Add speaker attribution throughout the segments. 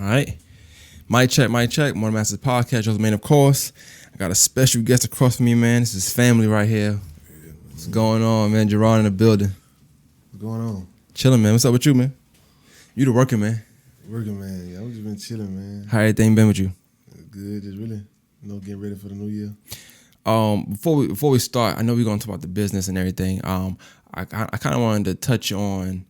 Speaker 1: right. Mic check. Morning Masters Podcast. Joseph, man, of course. I got a special guest across from me, man. This is family right here. What's going on, man? Gerard in the building.
Speaker 2: What's going on?
Speaker 1: Chilling, man. What's up with you, man? You the working man.
Speaker 2: Working, man. Yeah, I've just been chilling, man.
Speaker 1: How everything been with you?
Speaker 2: Good. Just really, getting ready for the new year.
Speaker 1: Before we start, I know we're gonna talk about the business and everything. I kind of wanted to touch on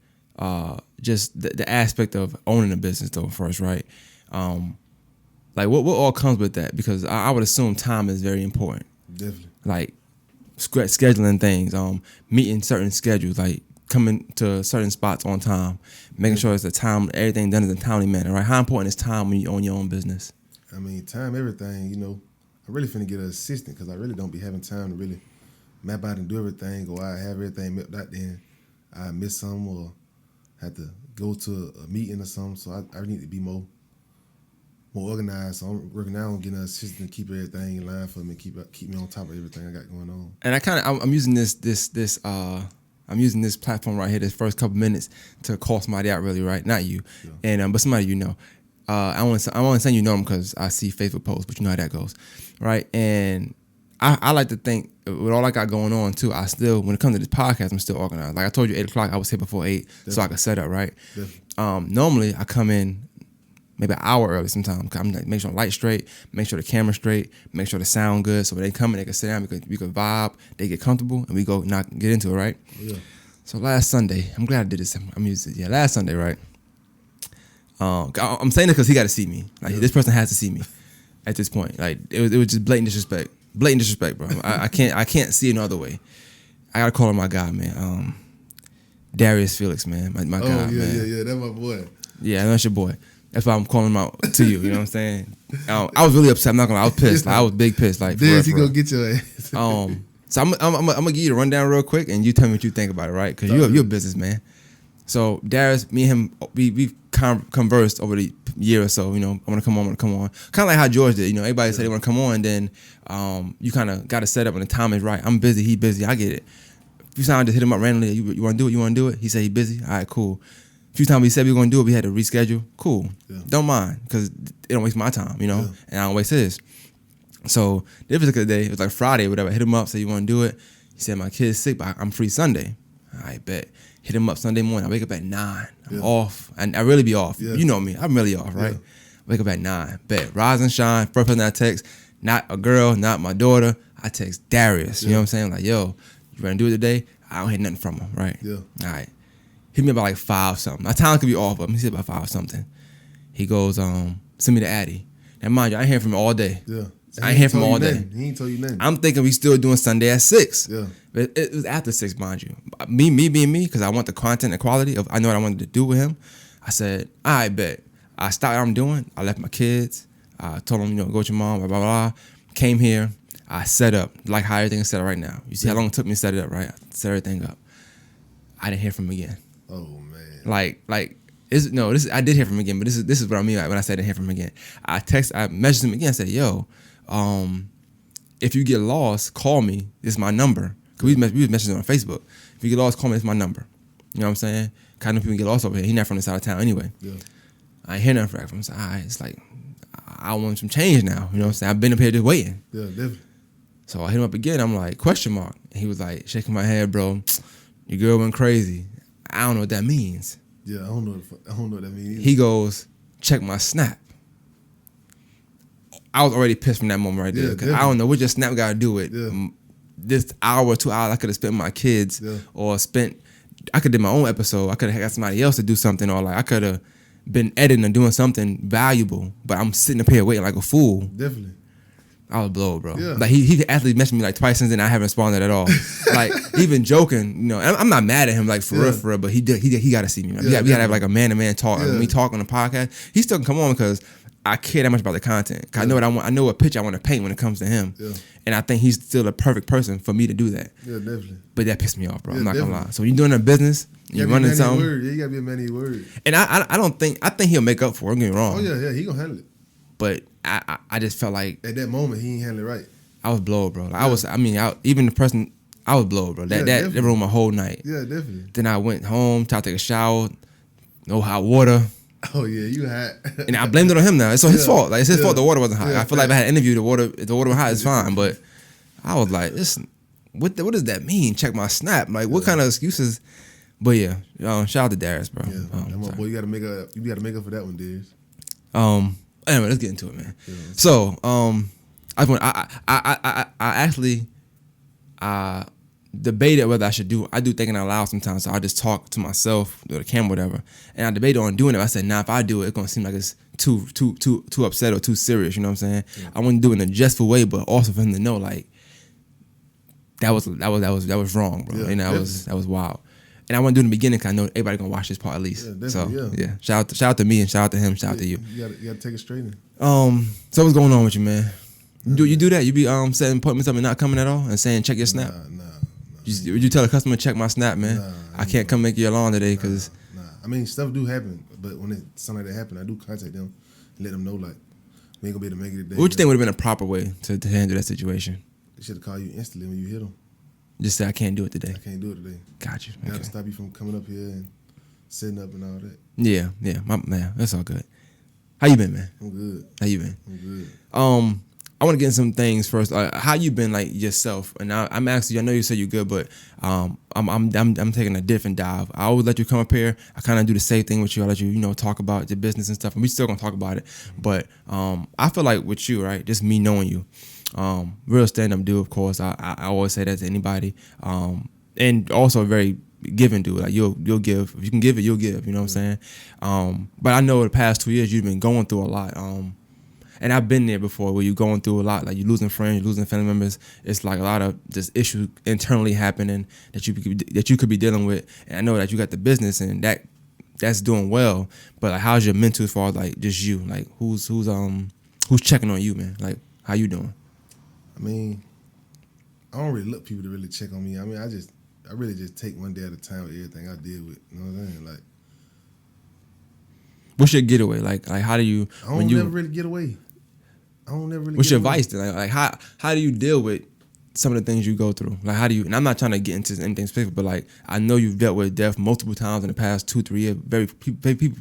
Speaker 1: just the aspect of owning a business though first, right? Like what all comes with that? Because I would assume time is very important.
Speaker 2: Definitely.
Speaker 1: Like scheduling things, meeting certain schedules, like coming to certain spots on time, making sure it's the time, everything done in a timely manner, right? How important is time when you own your own business?
Speaker 2: I mean, time, everything, I really finna get an assistant because I really don't be having time to really map out and do everything, go out, have everything mapped out, then I miss something or have to go to a meeting or something, so I need to be more organized. So I'm working now on getting an assistant to keep everything in line for me, keep me on top of everything I got going on. And
Speaker 1: I'm using I'm using this platform right here, this first couple minutes, to call somebody out, really, right? Not you, yeah. And but somebody you know. I want to say you know them because I see Facebook posts, but you know how that goes, right? And I like to think with all I got going on too, I still, when it comes to this podcast, I'm still organized. Like I told you, 8 o'clock, I was here before 8, Definitely. So I could set up, right? Normally I come in maybe an hour early sometimes. I'm like, make sure the light's straight, make sure the camera's straight, make sure the sound good. So when they come in, they can sit down, we could vibe, they get comfortable, and we go get into it, right? Yeah. So last Sunday, I'm glad I did this. Last Sunday, right? I'm saying it because he got to see me. Like this person has to see me at this point. Like it was just blatant disrespect, bro. I can't see it no other way. I gotta call him my guy, man. Darius Felix, man, my guy, man.
Speaker 2: Yeah, that's my boy.
Speaker 1: Yeah, that's your boy. That's why I'm calling him out to you. You know what I'm saying? I was really upset. I'm not gonna lie. I was pissed. Like, I was big pissed. Like,
Speaker 2: Darius, he gonna get your ass.
Speaker 1: So I'm gonna give you the rundown real quick, and you tell me what you think about it, right? Because you're a businessman. So Darius, me and him, we've conversed over the year or so. I want to come on. Kind of like how George did. Everybody said they want to come on, and then you kind of got to set up when the time is right. I'm busy. He busy. I get it. A few times I just hit him up randomly. You want to do it? You want to do it? He said he busy. All right, cool. A few times we said we were going to do it. We had to reschedule. Cool. Yeah. Don't mind because it don't waste my time, and I don't waste his. So this particular day, it was like Friday or whatever. I hit him up, said you want to do it. He said my kid's sick, but I'm free Sunday. I bet. Hit him up Sunday morning. I wake up at 9. I'm off. And I really be off. Yeah. You know me. I'm really off, right? Yeah. Wake up at 9. Bet. Rise and shine. First person I text, not a girl, not my daughter. I text Darius. You know what I'm saying? Like, yo, you ready to do it today? I don't hear nothing from him, right? Yeah. All right. Hit me about like 5 something. My time could be off, but he said about 5 something. He goes, send me the Addy. Now, mind you, I ain't hear from him all day. Yeah. I ain't hear from him all day.
Speaker 2: He ain't told you nothing.
Speaker 1: I'm thinking we still doing Sunday at 6. Yeah. But it was after 6, mind you. Me being me, because I want the content and quality of I know what I wanted to do with him. I said, all right, bet. I stopped what I'm doing. I left my kids. I told them, go with your mom, blah, blah, blah. Came here. I set up, like how everything is set up right now. You see how long it took me to set it up, right? I set everything up. I didn't hear from him again.
Speaker 2: Oh, man.
Speaker 1: I did hear from him again, but this is what I mean when I said I didn't hear from him again. I messaged him again. I said, yo, if you get lost, call me. This is my number. Cause we was messaging on Facebook. If you get lost, call me. It's my number. You know what I'm saying? Kind of people get lost over here. He's not from this side of town anyway. Yeah. I ain't hear nothing from him. So, all right, it's like I want some change now. You know what I'm saying? I've been up here just waiting.
Speaker 2: Yeah, definitely.
Speaker 1: So I hit him up again. I'm like, question mark. And he was like, shaking my head, bro. Your girl went crazy. I don't know what that means.
Speaker 2: Yeah, I don't know what that means either.
Speaker 1: He goes, check my Snap. I was already pissed from that moment right there. Because I don't know what your Snap got to do with this hour or 2 hours I could have spent with my kids or I could have did my own episode. I could have got somebody else to do something, or like I could have been editing or doing something valuable, but I'm sitting up here waiting like a fool.
Speaker 2: Definitely.
Speaker 1: I was blown, bro. Yeah. Like he actually messaged me like twice since then. I haven't responded at all. Like he been joking, I'm not mad at him like for real, but he got to see me. We got to have like a man-to-man talk. Like, when we talk on the podcast, he still can come on because I care that much about the content. I know what I want. I know what picture I want to paint when it comes to him. Yeah. And I think he's still the perfect person for me to do that.
Speaker 2: Yeah, definitely.
Speaker 1: But that pissed me off, bro. I'm not gonna lie. So when you're doing a business, you're running something.
Speaker 2: Yeah, you gotta be a man of your word.
Speaker 1: And I think he'll make up for it. Don't get me wrong.
Speaker 2: Oh yeah, he gonna handle it.
Speaker 1: But I just felt like
Speaker 2: at that moment he ain't handle it right.
Speaker 1: I was blowed, bro. Like, I was blowed, bro. That ruined my whole night.
Speaker 2: Yeah, definitely.
Speaker 1: Then I went home, tried to take a shower, no hot water.
Speaker 2: Oh yeah, you hot.
Speaker 1: And I blamed it on him now. It's his fault. Like, it's his fault the water wasn't hot.
Speaker 2: Yeah,
Speaker 1: I feel like if I had interviewed if the water was hot, it's fine. But I was like, listen, what does that mean? Check my snap. Like, what kind of excuses? But yeah, shout out to Darius, bro.
Speaker 2: Yeah, boy, you gotta make up for that one, Darius.
Speaker 1: Anyway, let's get into it, man.
Speaker 2: Yeah.
Speaker 1: So, I actually debated whether I do thinking out loud sometimes. So I just talk to myself or the camera, whatever. And I debated on doing it. I said, if I do it, it's gonna seem like it's too upset or too serious. You know what I'm saying? Yeah. I want to do it in a jestful way, but also for him to know, like, that was wrong, bro.
Speaker 2: Yeah,
Speaker 1: and that was wild. And I want to do it in the beginning because I know everybody gonna watch this part at least.
Speaker 2: Yeah, so
Speaker 1: yeah, shout out to me and shout out to him, shout out to you.
Speaker 2: You gotta take it straight in.
Speaker 1: So what's going on with you, man? You do that? You be setting appointments up and not coming at all and saying check your snap?
Speaker 2: Nah.
Speaker 1: Would you tell a customer check my snap, man?
Speaker 2: Nah,
Speaker 1: I can't come make your lawn today because.
Speaker 2: Nah. I mean, stuff do happen, but when something like that happen, I do contact them and let them know, like, we ain't gonna be able to make it today.
Speaker 1: What you think would have been a proper way to handle that situation?
Speaker 2: They should have called you instantly when you hit them.
Speaker 1: Just say I can't do it today.
Speaker 2: I can't do it today.
Speaker 1: Got you.
Speaker 2: They have to stop you from coming up here and setting up and all that.
Speaker 1: Yeah, man, that's all good. How you been, man?
Speaker 2: I'm good.
Speaker 1: How you been?
Speaker 2: I'm good.
Speaker 1: I want to get into some things first. How you been, like, yourself? And I'm asking you. I know you said you're good, but I'm taking a different dive. I always let you come up here. I kind of do the same thing with you. I let you talk about your business and stuff, and we still gonna talk about it. But I feel like with you, right? Just me knowing you, real stand-up dude. Of course, I always say that to anybody. And also a very giving dude. Like you'll give. If you can give it, you'll give. You know what I'm saying? But I know the past 2 years you've been going through a lot. And I've been there before where you're going through a lot, like you're losing friends, you're losing family members. It's like a lot of just issues internally happening that you could be dealing with. And I know that you got the business and that's doing well. But like, how's your mental as far as like just you? Like who's checking on you, man? Like how you doing?
Speaker 2: I mean, I don't really look people to really check on me. I mean, I really just take one day at a time with everything I deal with. You know what I'm saying? Like,
Speaker 1: what's your getaway? Like how do you?
Speaker 2: I don't never really get away. I don't never really.
Speaker 1: What's your advice then? Like how do you deal with some of the things you go through? Like how do you? And I'm not trying to get into anything specific, but like I know you've dealt with death multiple times in the past 2-3 years.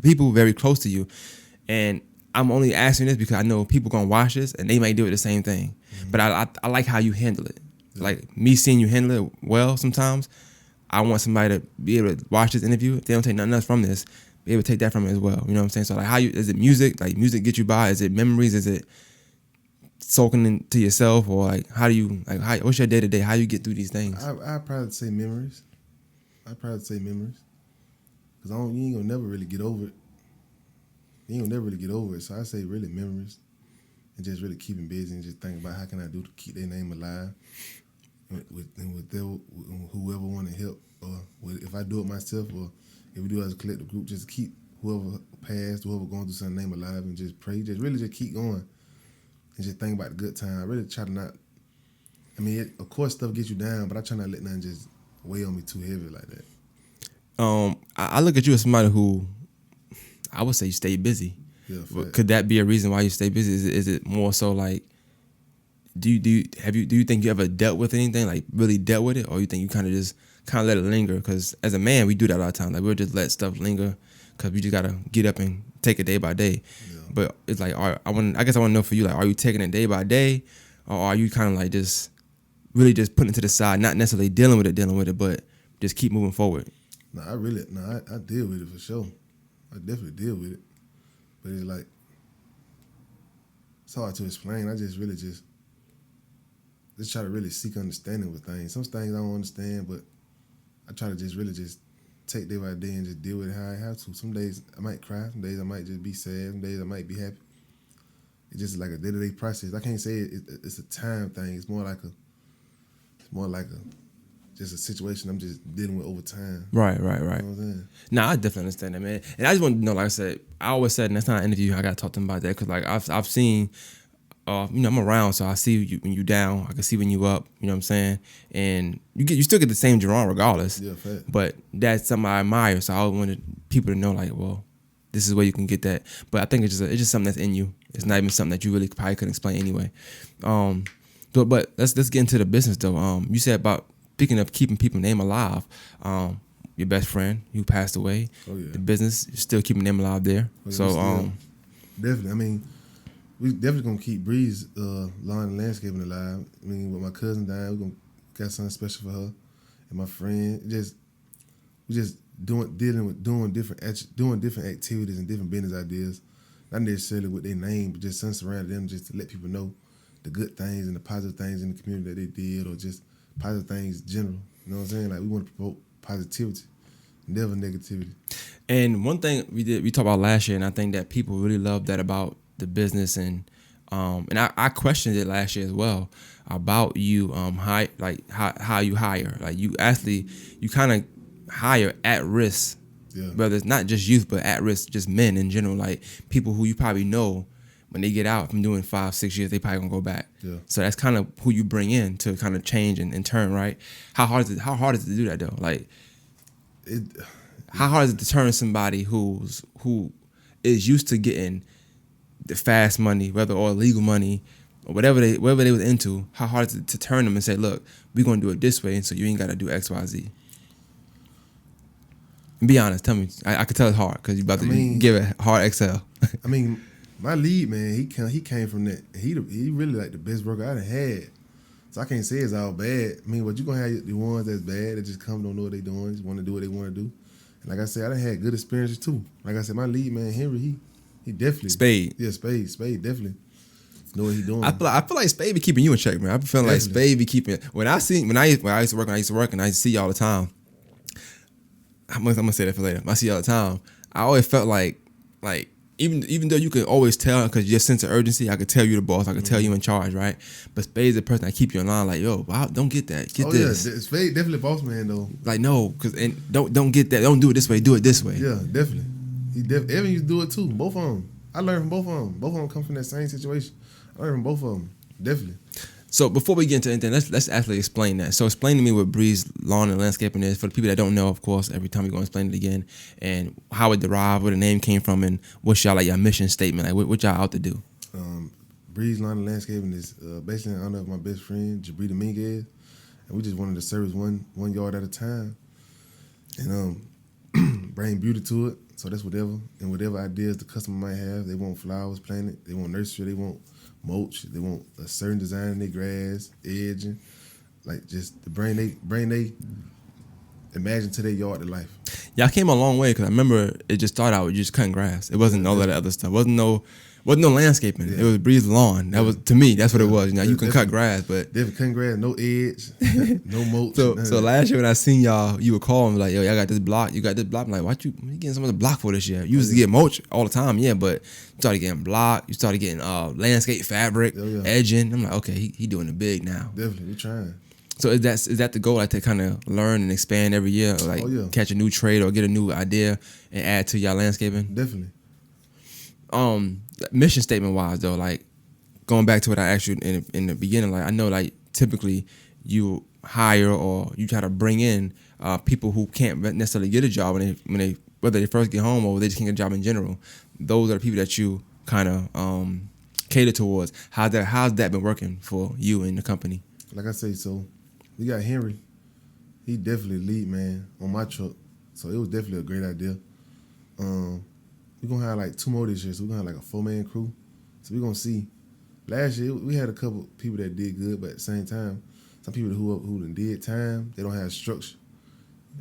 Speaker 1: People very close to you, and I'm only asking this because I know people gonna watch this and they might do it the same thing. Mm-hmm. But I like how you handle it. Yeah. Like me seeing you handle it well. Sometimes I want somebody to be able to watch this interview. If they don't take nothing else from this, be able to take that from it as well. You know what I'm saying? So like is it music? Like music get you by? Is it memories? Is it soaking into yourself, or like what's your day to day? How you get through these things?
Speaker 2: I probably say memories. Because you ain't gonna never really get over it. So I say really memories, and just really keeping busy and just thinking about how can I do to keep their name alive, with whoever want to help, or if I do it myself, or if we do it as a collective group, just keep whoever passed, whoever going through something name alive, and just pray, just keep going. And just think about the good time. I really try to not. I mean, of course, stuff gets you down, but I try not to let nothing just weigh on me too heavy like that.
Speaker 1: I look at you as somebody who, I would say, you stay busy.
Speaker 2: Yeah.
Speaker 1: Could that be a reason why you stay busy? Is it more so like, do you think you ever dealt with anything, like really dealt with it, or you think you kind of let it linger? Because as a man, we do that all the time. Like we'll just let stuff linger because we just gotta get up and take it day by day. Yeah. But it's like, I guess I want to know for you, like, are you taking it day by day, or are you kind of like just really just putting it to the side, not necessarily dealing with it, but just keep moving forward?
Speaker 2: I deal with it for sure. I definitely deal with it. But it's like, it's hard to explain. I just really just try to really seek understanding with things. Some things I don't understand, but I try to just really just take day by day and just deal with it how I have to. Some days I might cry. Some days I might just be sad. Some days I might be happy. It's just like a day-to-day process. I can't say it's a time thing. It's more like just a situation I'm just dealing with over time. Right.
Speaker 1: You know what I'm saying? Nah, I definitely understand that, man. And I just want to know, like I said, I always said, and that's not an interview, I got to talk to them about that, because like I've seen, I'm around, so I see you when you down. I can see when you up. You know what I'm saying? And you still get the same Jerron regardless.
Speaker 2: Yeah, fact.
Speaker 1: But that's something I admire. So I wanted people to know, like, well, this is where you can get that. But I think it's just something that's in you. It's not even something that you really probably couldn't explain anyway. But let's get into the business though. You said about speaking of keeping people's name alive. your best friend who passed away.
Speaker 2: Oh yeah.
Speaker 1: The business, you're still keeping them alive there.
Speaker 2: Oh, yeah,
Speaker 1: So
Speaker 2: definitely. I mean, we definitely gonna keep Bries lawn and landscaping alive. I mean, with my cousin dying, we gonna got something special for her and my friend. We just doing different activities and different business ideas. Not necessarily with their name, but just something surrounding them, just to let people know the good things and the positive things in the community that they did, or just positive things in general. You know what I'm saying? Like, we want to promote positivity, never negativity.
Speaker 1: And one thing we talked about last year, and I think that people really love that about the business, and I questioned it last year as well about you how you hire. Like, you kind of hire at risk,
Speaker 2: Yeah.
Speaker 1: whether it's not just youth, but at risk, just men in general, like people who you probably know when they get out from doing 5-6 years, they probably gonna go back.
Speaker 2: Yeah.
Speaker 1: So that's kind of who you bring in to kind of change and turn, right? How hard is it to do that though? Like, how hard is it to turn somebody who is used to getting the fast money, whether or legal money, or whatever they was into? How hard is it to turn them and say, look, we're gonna do it this way, and so you ain't gotta do X, Y, Z. And be honest, tell me. I could tell it's hard because you about to give it hard Excel.
Speaker 2: I mean, my lead man, he came from that. He really like the best worker I done had. So I can't say it's all bad. I mean, but you gonna have the ones that's bad that just come, don't know what they doing, just want to do what they want to do. And like I said, I done had good experiences too. Like I said, my lead man Henry, he definitely
Speaker 1: Spade.
Speaker 2: Yeah, Spade definitely know what he doing.
Speaker 1: I feel like Spade be keeping you in check, man. I be feeling like Spade be keeping. When I used to work, and I used to see you all the time. I'm gonna say that for later. I see you all the time. I always felt like even though you could always tell because your sense of urgency, I could tell you the boss, I could tell you in charge, right? But Spade's the person that keep you in line. Like, yo, wow, don't get that. Get this.
Speaker 2: Yeah, Spade definitely boss man though.
Speaker 1: Like, no, and don't get that. Don't do it this way. Do it this way.
Speaker 2: Yeah, definitely. Evan used to do it too. Both of them. I learned from both of them. Both of them come from that same situation. I learned from both of them. Definitely.
Speaker 1: So before we get into anything, let's actually explain that. So explain to me what Bries Lawn and Landscaping is for the people that don't know. Of course, every time we're going to explain it again, and how it derived, where the name came from, and what's y'all your mission statement, like what y'all out to do.
Speaker 2: Bries Lawn and Landscaping is basically in honor of my best friend Jabri Dominguez, and we just wanted to service one yard at a time, and bring beauty to it. So that's whatever ideas the customer might have. They want flowers planted, they want nursery, they want mulch, they want a certain design in their grass, edging, like just to bring they imagine to their yard to life.
Speaker 1: Y'all came a long way because I remember it just started out with just cutting grass. It wasn't all that other stuff. Wasn't no landscaping. Yeah. It was Bries Lawn. That was, to me, that's what it was. You know, you can cut grass, but
Speaker 2: definitely cutting grass, no edge, no mulch.
Speaker 1: So last year when I seen y'all, you would call me like, yo, y'all got this block. You got this block. I'm like, what you getting some of the block for this year? You used to get mulch all the time, yeah, but you started getting block. You started getting landscape fabric, edging. I'm like, okay, he doing it big now.
Speaker 2: Definitely, we trying.
Speaker 1: So is that the goal, like to kind of learn and expand every year, or like catch a new trade or get a new idea and add to y'all landscaping?
Speaker 2: Definitely.
Speaker 1: Mission statement wise though, like going back to what I asked you in the beginning, like I know like typically you hire or you try to bring in people who can't necessarily get a job when they whether they first get home or they just can't get a job in general. Those are the people that you kind of cater towards. How's that been working for you and the company?
Speaker 2: Like I say, so we got Henry. He definitely lead man on my truck, so it was definitely a great idea. We're going to have like 2 more this year, so we're going to have like a 4-man crew. So we're going to see. Last year, we had a couple people that did good, but at the same time, some people who done did time, they don't have structure.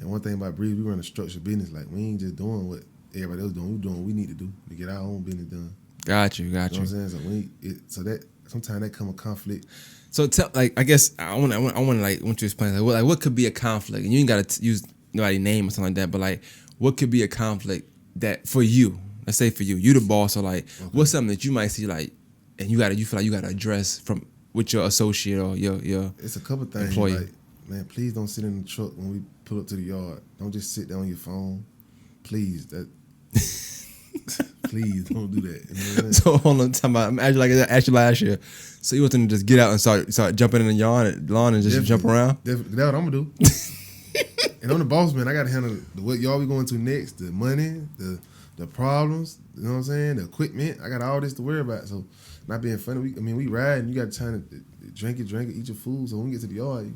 Speaker 2: And one thing about Bries, we run a structured business. Like, we ain't just doing what everybody else doing. We're doing what we need to do to get our own business done.
Speaker 1: Got you.
Speaker 2: You know what I'm saying? So that sometimes that come a conflict.
Speaker 1: So I guess I want you to explain like what could be a conflict, and you ain't got to use nobody's name or something like that, but like what could be a conflict that for you, let's say for you the boss, or like what's something that you might see like, and you feel like you gotta address from with your associate or your
Speaker 2: it's a couple things
Speaker 1: employee.
Speaker 2: Like, man, please don't sit in the truck when we pull up to the yard. Don't just sit there on your phone. Please, please don't do that. You know what I mean? So
Speaker 1: hold on, I'm actually like I asked you last year. So you want them to just get out and start jumping in the lawn and just jump around?
Speaker 2: Definitely. That's what I'm gonna do. And I'm the boss man. I gotta handle what y'all we going to next, the money, the problems. You know what I'm saying? The equipment. I got all this to worry about. So not being funny. We ride and you got time to drink it, eat your food. So when we get to the yard,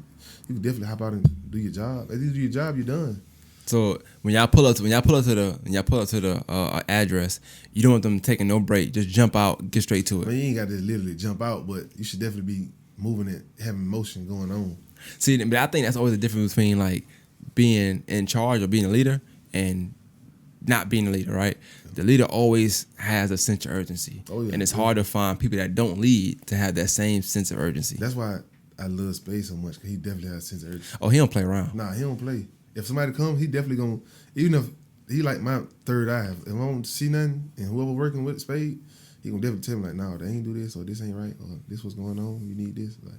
Speaker 2: you can definitely hop out and do your job. If you do your job, you're done.
Speaker 1: So when y'all pull up to the address, you don't want them taking no break. Just jump out, get straight to
Speaker 2: I
Speaker 1: it.
Speaker 2: mean, you ain't got to literally jump out, but you should definitely be moving it, having motion going on.
Speaker 1: See, but I think that's always the difference between like being in charge or being a leader and not being a leader, right? The leader always has a sense of urgency.
Speaker 2: Oh, yeah.
Speaker 1: And it's hard to find people that don't lead to have that same sense of urgency.
Speaker 2: That's why I love Space so much, because he definitely has a sense of urgency.
Speaker 1: Oh, he don't play around.
Speaker 2: Nah, he don't play. If somebody comes, he definitely going to, even if he like my third eye, if I don't see nothing and whoever working with Spade, he going to definitely tell me like, nah, they ain't do this, or this ain't right, or this what's going on, you need this. Like,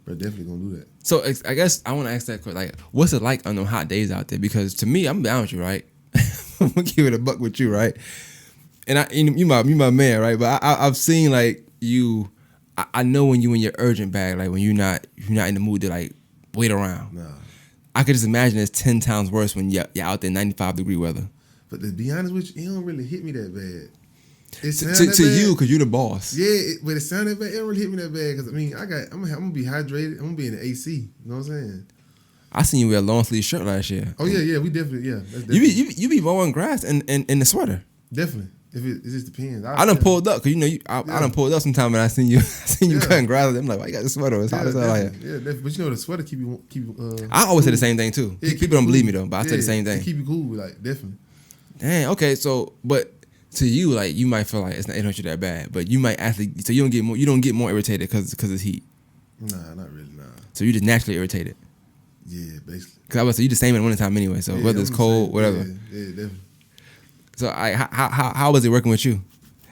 Speaker 2: bro, definitely going to do that.
Speaker 1: So I guess I want to ask that question, like, what's it like on them hot days out there? Because to me, I'm down with you, right? I'm gonna give it a buck with you, right? And you my man, right? But I've seen like you. I know when you in your urgent bag, like when you're not in the mood to like wait around.
Speaker 2: Nah.
Speaker 1: I could just imagine it's 10 times worse when you're out there 95-degree weather.
Speaker 2: But to be honest with you, it don't really hit me that bad. It
Speaker 1: To you, because you're the boss.
Speaker 2: Yeah, but it sounded bad. It don't really hit me that bad, because I mean, I'm gonna be hydrated. I'm gonna be in the AC. You know what I'm saying?
Speaker 1: I seen you wear a long sleeve shirt last year.
Speaker 2: Oh yeah, we definitely, yeah. That's definitely,
Speaker 1: You be mowing grass in the sweater.
Speaker 2: definitely. If it just depends.
Speaker 1: I done pulled up, because I done pulled up sometime and I seen you
Speaker 2: Yeah.
Speaker 1: cutting grass. I'm like, why you got the sweater? It's hot as hell out here.
Speaker 2: Yeah, definitely. But you know the sweater keep you.
Speaker 1: I always say the same thing too.
Speaker 2: Yeah,
Speaker 1: People don't
Speaker 2: cool.
Speaker 1: believe me though, but I say the same thing.
Speaker 2: To keep you cool, like definitely.
Speaker 1: Dang, okay, so but to you, like you might feel like it don't you that bad, but you might actually so you don't get more irritated because it's heat.
Speaker 2: Nah, not really. Nah.
Speaker 1: So you just naturally irritated.
Speaker 2: Yeah, basically.
Speaker 1: Because I was say you the same in the wintertime anyway. So whether it's cold, whatever.
Speaker 2: Yeah, definitely.
Speaker 1: So how was it working with you?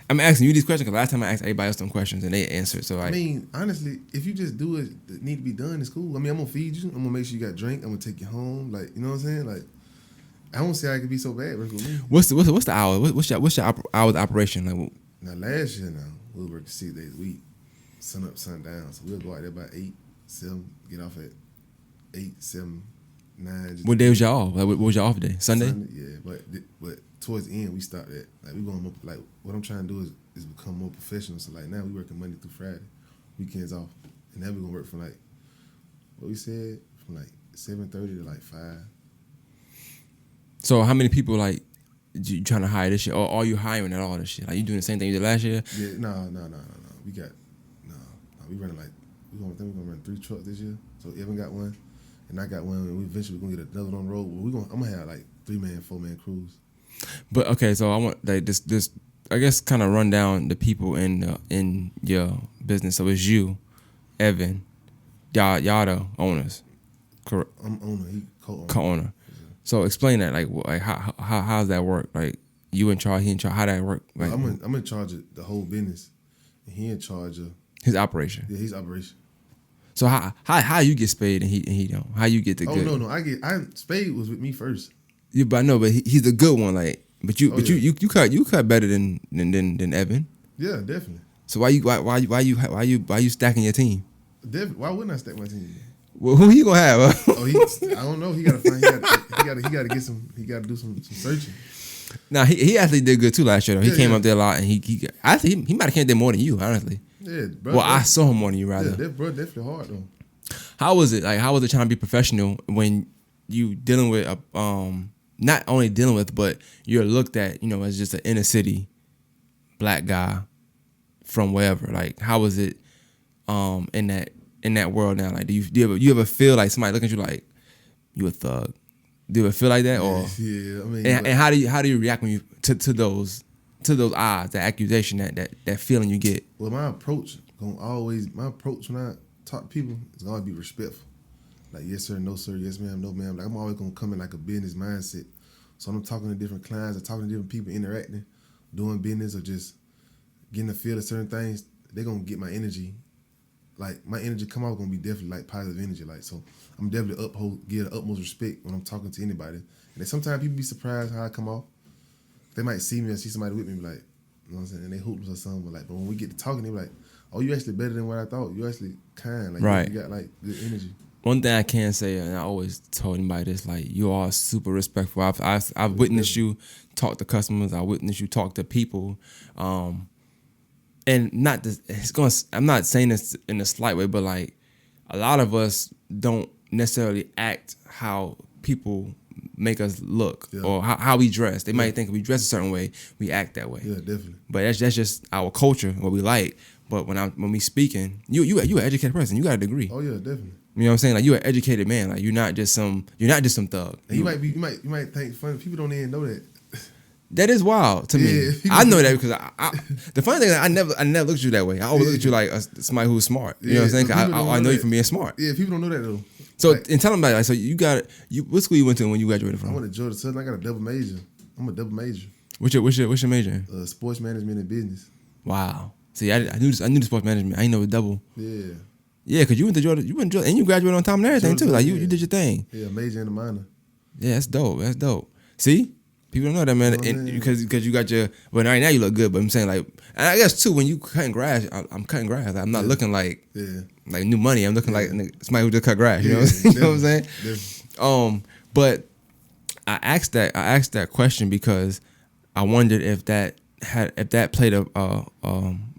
Speaker 1: I'm asking you these questions because last time I asked everybody else some questions and they answered. So
Speaker 2: I mean, honestly, if you just do it that need to be done, it's cool. I mean, I'm gonna feed you. I'm gonna make sure you got drink. I'm gonna take you home. Like, you know what I'm saying? Like, I don't see how it could be so bad working with me.
Speaker 1: what's the hour? What's your hours of operation like?
Speaker 2: Now, last year, we were working 6 days a week, sun up, sun down. So we'll go out there by 8, 7, get off at 8, 7, 9. Just
Speaker 1: What day was y'all off? Like, what was y'all off day? Sunday?
Speaker 2: Yeah, but towards the end we stopped at like we going more, like what I'm trying to do is become more professional. So like now we working Monday through Friday, weekends off, and now we gonna work from like what we said from like 7:30 to like 5.
Speaker 1: So how many people like you trying to hire this year, or are you hiring at all this shit? Like you doing the same thing you did last year?
Speaker 2: Yeah, no. We got we running like we're gonna run 3 trucks this year. So Evan got one, and I got one, and we eventually gonna get another one on the road. I'm gonna have like 3-man, 4-man crews.
Speaker 1: But okay, so I want like this I guess kind of run down the people in your business. So it's you, Evan, y'all the owners, correct?
Speaker 2: I'm owner, he co-owner.
Speaker 1: Co-owner. So explain that, like how's that work? Like you in charge, he in charge. How that work? Like
Speaker 2: I'm in charge of the whole business, and he in charge of
Speaker 1: his operation.
Speaker 2: Yeah, his operation.
Speaker 1: So how you get Spade and he don't? How you get the good?
Speaker 2: Oh no, Spade was with me first.
Speaker 1: Yeah, but I know, but he's the good one. Like, but you
Speaker 2: yeah.
Speaker 1: you cut better than Evan.
Speaker 2: Yeah, definitely.
Speaker 1: So why you stacking your team?
Speaker 2: Definitely. Why wouldn't I stack my team?
Speaker 1: Well, who you gonna have?
Speaker 2: I don't know. He gotta find. He gotta get some. He gotta do some searching.
Speaker 1: Nah, he actually did good too last year. Though. He came up there a lot, and he might have came there more than you, honestly.
Speaker 2: Yeah, bro.
Speaker 1: Well, I saw him more than you, rather.
Speaker 2: Yeah, that bro, definitely hard though.
Speaker 1: How was it? Like, how was it trying to be professional when you dealing with not only dealing with, but you're looked at, as just an inner city black guy from wherever. Like, how was it in that world now? Like, do you ever feel like somebody looking at you like you a thug? Do you ever feel like that? Or
Speaker 2: yeah, I mean,
Speaker 1: and how do you react when you to those odds, that accusation, that feeling you get?
Speaker 2: Well, my approach when I talk to people is gonna be respectful. Like, yes sir, no sir, yes ma'am, no ma'am. Like, I'm always gonna come in like a business mindset. So I'm talking to different clients, I'm talking to different people, interacting, doing business, or just getting a feel of certain things. They're gonna get my energy. Like, my energy come out gonna be definitely like positive energy. Like, so I'm definitely give the utmost respect when I'm talking to anybody. And then sometimes people be surprised how I come off. They might see me or see somebody with me, like, you know what I'm saying, and they hoops or something. But when we get to talking, they be like, "Oh, you actually better than what I thought. You actually kind. Like,
Speaker 1: right.
Speaker 2: You got like good energy."
Speaker 1: One thing I can say, and I always told anybody this, like, you are super respectful. I've witnessed you talk to customers. I witnessed you talk to people, and not this. I'm not saying this in a slight way, but like, a lot of us don't necessarily act how people make us look or how we dress. They might think if we dress a certain way, we act that way.
Speaker 2: Yeah, definitely.
Speaker 1: But that's just our culture, what we like. But when we speaking, you an educated person. You got a degree.
Speaker 2: Oh yeah, definitely.
Speaker 1: You know what I'm saying? Like you're an educated man. Like you're not just some thug.
Speaker 2: And you might think funny. People don't even know that.
Speaker 1: That is wild to me. I know that because the funny thing is I never looked at you that way. I always look at you like somebody who's smart. You know what I'm saying? I know you from being smart.
Speaker 2: Yeah, people don't know that though.
Speaker 1: So and tell them about it. Like, so what school you went to when you graduated from?
Speaker 2: I went to Georgia Southern. I got a double major. I'm a double major.
Speaker 1: What's your major?
Speaker 2: Sports management and business.
Speaker 1: Wow. See, I knew the sports management. I didn't know the double.
Speaker 2: Yeah.
Speaker 1: Yeah, because you went to Georgia, and you graduated on time and everything too. Like you did your thing.
Speaker 2: Yeah, major and a minor.
Speaker 1: Yeah, that's dope. See, people don't know that, man. Because you got your. Well, right now you look good, but I'm saying like, and I guess too when you cutting grass, I'm cutting grass. I'm not looking like new money. I'm looking like somebody who just cut grass. You know what I'm saying? Definitely. But I asked that question because I wondered if that played a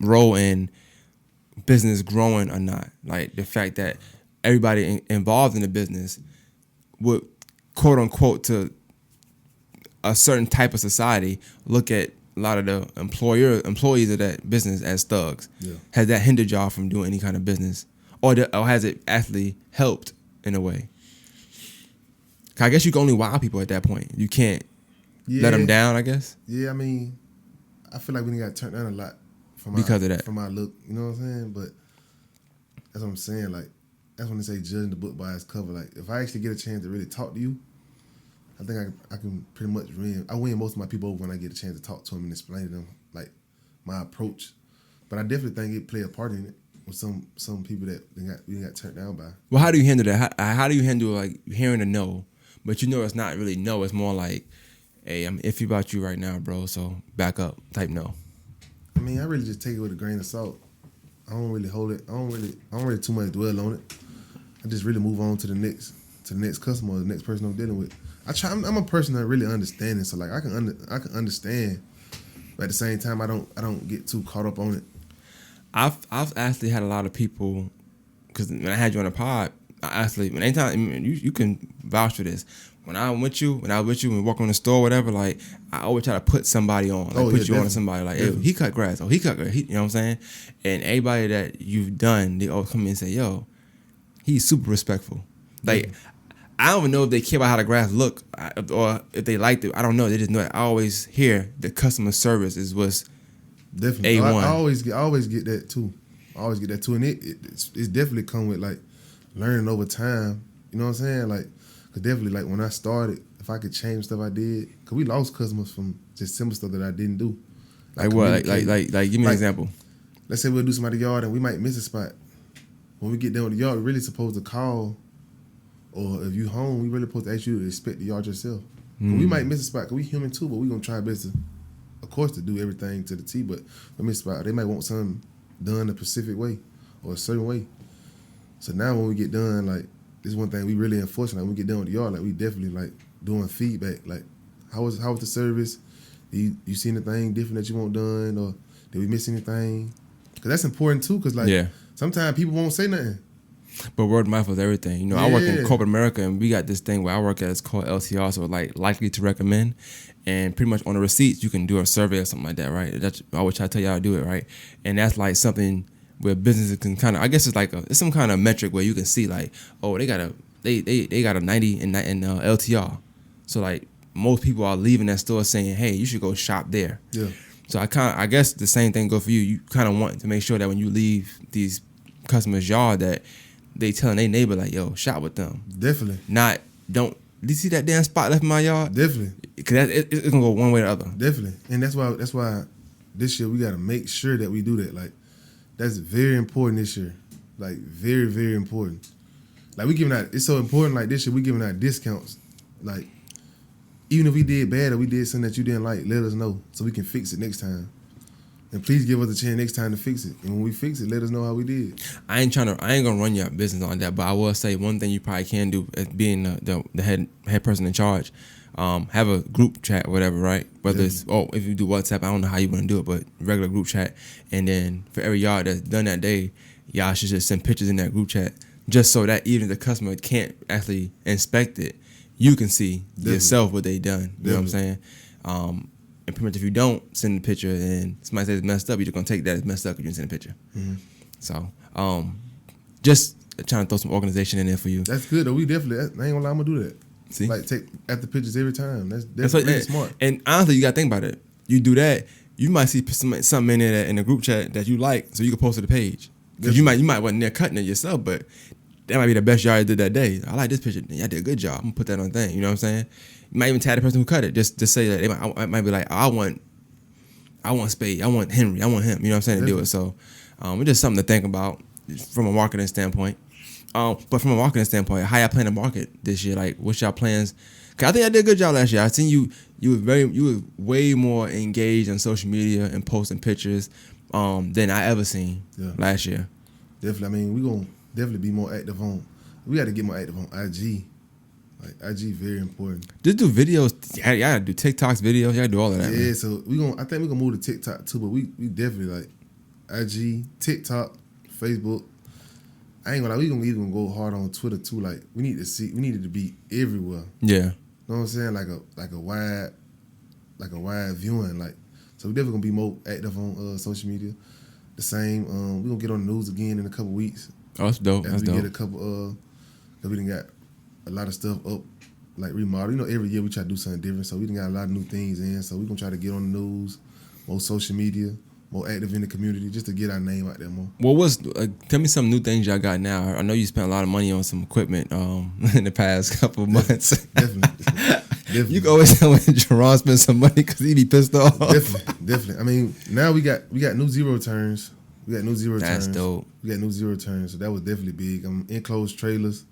Speaker 1: role in business growing or not. Like the fact that everybody involved in the business would, quote unquote, to a certain type of society, look at a lot of the employees of that business as thugs. Yeah. Has that hindered y'all from doing any kind of business, or has it actually helped in a way? I guess you can only wow people at that point. You can't let them down, I guess.
Speaker 2: Yeah, I mean, I feel like we got turned down a lot
Speaker 1: because of that.
Speaker 2: From my look, you know what I'm saying? But that's what I'm saying. Like, that's when they say judging the book by its cover. Like, if I actually get a chance to really talk to you, I think I can pretty much win. I win most of my people over when I get a chance to talk to them and explain to them like my approach. But I definitely think it play a part in it with some people that we got turned down by.
Speaker 1: Well, how do you handle that? How do you handle like hearing a no, but you know it's not really no. It's more like, hey, I'm iffy about you right now, bro. So back up, type no.
Speaker 2: I mean, I really just take it with a grain of salt. I don't really hold it. I don't really too much dwell on it. I just really move on to the next customer or the next person I'm dealing with. I'm a person that really understands, so like I can understand, but at the same time I don't get too caught up on it.
Speaker 1: I've actually had a lot of people, because when I had you on the pod, anytime you can vouch for this. When I was with you and walk on the store, whatever, like I always try to put somebody on, put you on to somebody, like hey, he cut grass, he cut grass, you know what I'm saying? And everybody that you've done, they always come in and say, yo, he's super respectful. Like I don't even know if they care about how the grass look or if they liked it. I don't know. They just know that I always hear the customer service is what's
Speaker 2: definitely
Speaker 1: A1.
Speaker 2: I always get that too. And it's definitely come with like learning over time. You know what I'm saying? Like. Cause definitely, like when I started, if I could change stuff I did, cause we lost customers from just simple stuff that I didn't do.
Speaker 1: Like what? Like give me an example.
Speaker 2: Let's say we'll do somebody's yard and we might miss a spot. When we get done with the yard, we're really supposed to call, or if you home, we really supposed to ask you to inspect the yard yourself. We might miss a spot, cause we human too, but we gonna try our best to, of course, to do everything to the T. But we miss a spot, they might want something done a specific way or a certain way. So now when we get done, like. This is one thing we really enforce. Like when we get done with the yard, like we definitely like doing feedback. Like how was the service? You see anything different that you want done, or did we miss anything? Because that's important too. Because like sometimes people won't say nothing. But
Speaker 1: word of mouth is everything. You know, I work in corporate America, and we got this thing where I work at. It's called LTR, so like likely to recommend. And pretty much on the receipts, you can do a survey or something like that, right? That's I always try to tell y'all to do it, right? And that's like something. Where businesses can kind of, I guess it's some kind of metric where you can see like, oh, they got a 90 in LTR. So like most people are leaving that store saying, hey, you should go shop there. Yeah. So I guess the same thing go for you. You kind of want to make sure that when you leave these customers' yard that they telling their neighbor like, yo, shop with them.
Speaker 2: Definitely.
Speaker 1: Not did you see that damn spot left in my yard?
Speaker 2: Definitely.
Speaker 1: Because it's gonna go one way or the other.
Speaker 2: Definitely. And that's why this year we got to make sure that we do that. Like. That's very important this year. Like, very, very important. Like, it's so important, like, this year we giving out discounts. Like, even if we did bad or we did something that you didn't like, let us know so we can fix it next time. And please give us a chance next time to fix it. And when we fix it, let us know how we did.
Speaker 1: I ain't gonna run your business on that, but I will say one thing you probably can do as being the head person in charge. Have a group chat or whatever, right? Whether it's, if you do WhatsApp, I don't know how you want to do it, but regular group chat. And then for every yard that's done that day, y'all should just send pictures in that group chat just so that even if the customer can't actually inspect it, you can see
Speaker 2: Definitely.
Speaker 1: yourself what they done. You know what I'm
Speaker 2: Definitely.
Speaker 1: saying? And pretty much if you don't send a picture and somebody says it's messed up, you're just gonna take that as messed up because you didn't send a picture.
Speaker 2: Mm-hmm.
Speaker 1: So just trying to throw some organization in there for you.
Speaker 2: That's good though. We definitely. I ain't gonna lie, I'm gonna do that.
Speaker 1: See?
Speaker 2: Like take after pictures every time. That's
Speaker 1: what-
Speaker 2: really smart.
Speaker 1: And honestly, you gotta think about it. You do that, you might see something in there in the group chat that you like, so you can post to the page. Because you might wasn't there cutting it yourself, but that might be the best y'all did that day. I like this picture. Y'all did a good job. I'm gonna put that on the thing. You know what I'm saying? You might even tag the person who cut it. Just say that I might be like, I want Spade. I want Henry. I want him. You know what I'm saying? To do it. So it's just something to think about from a marketing standpoint. But from a marketing standpoint, how y'all plan to market this year? Like, what's y'all plans? Cause I think I did a good job last year. I seen you were way more engaged on social media and posting pictures than I ever seen last year.
Speaker 2: Definitely. I mean, we gonna definitely be more active on. We got to get more active on IG. Like IG, very important.
Speaker 1: Just do videos. Y'all gotta do TikToks, videos. Y'all gotta do all of that.
Speaker 2: Yeah.
Speaker 1: Man.
Speaker 2: So I think we gonna move to TikTok too. But we definitely like IG, TikTok, Facebook. I ain't gonna lie. We gonna even go hard on Twitter too. Like we need it to be everywhere.
Speaker 1: Yeah.
Speaker 2: You know what I'm saying? Like a wide viewing. Like so, we definitely gonna be more active on social media. The same. We gonna get on the news again in a couple weeks.
Speaker 1: Oh, that's dope.
Speaker 2: After
Speaker 1: That's
Speaker 2: we
Speaker 1: dope.
Speaker 2: get a couple. Cause we done got a lot of stuff up, like remodel. You know, every year we try to do something different. So we done got a lot of new things in. So we gonna try to get on the news, more social media, more active in the community, just to get our name out there more.
Speaker 1: Well, tell me some new things y'all got now. I know you spent a lot of money on some equipment in the past couple of months.
Speaker 2: Definitely.
Speaker 1: You can always tell when Jerron spent some money because he be pissed off.
Speaker 2: Definitely. I mean, now we got new zero turns.
Speaker 1: That's dope.
Speaker 2: We got new zero turns, so that was definitely big. Enclosed trailers.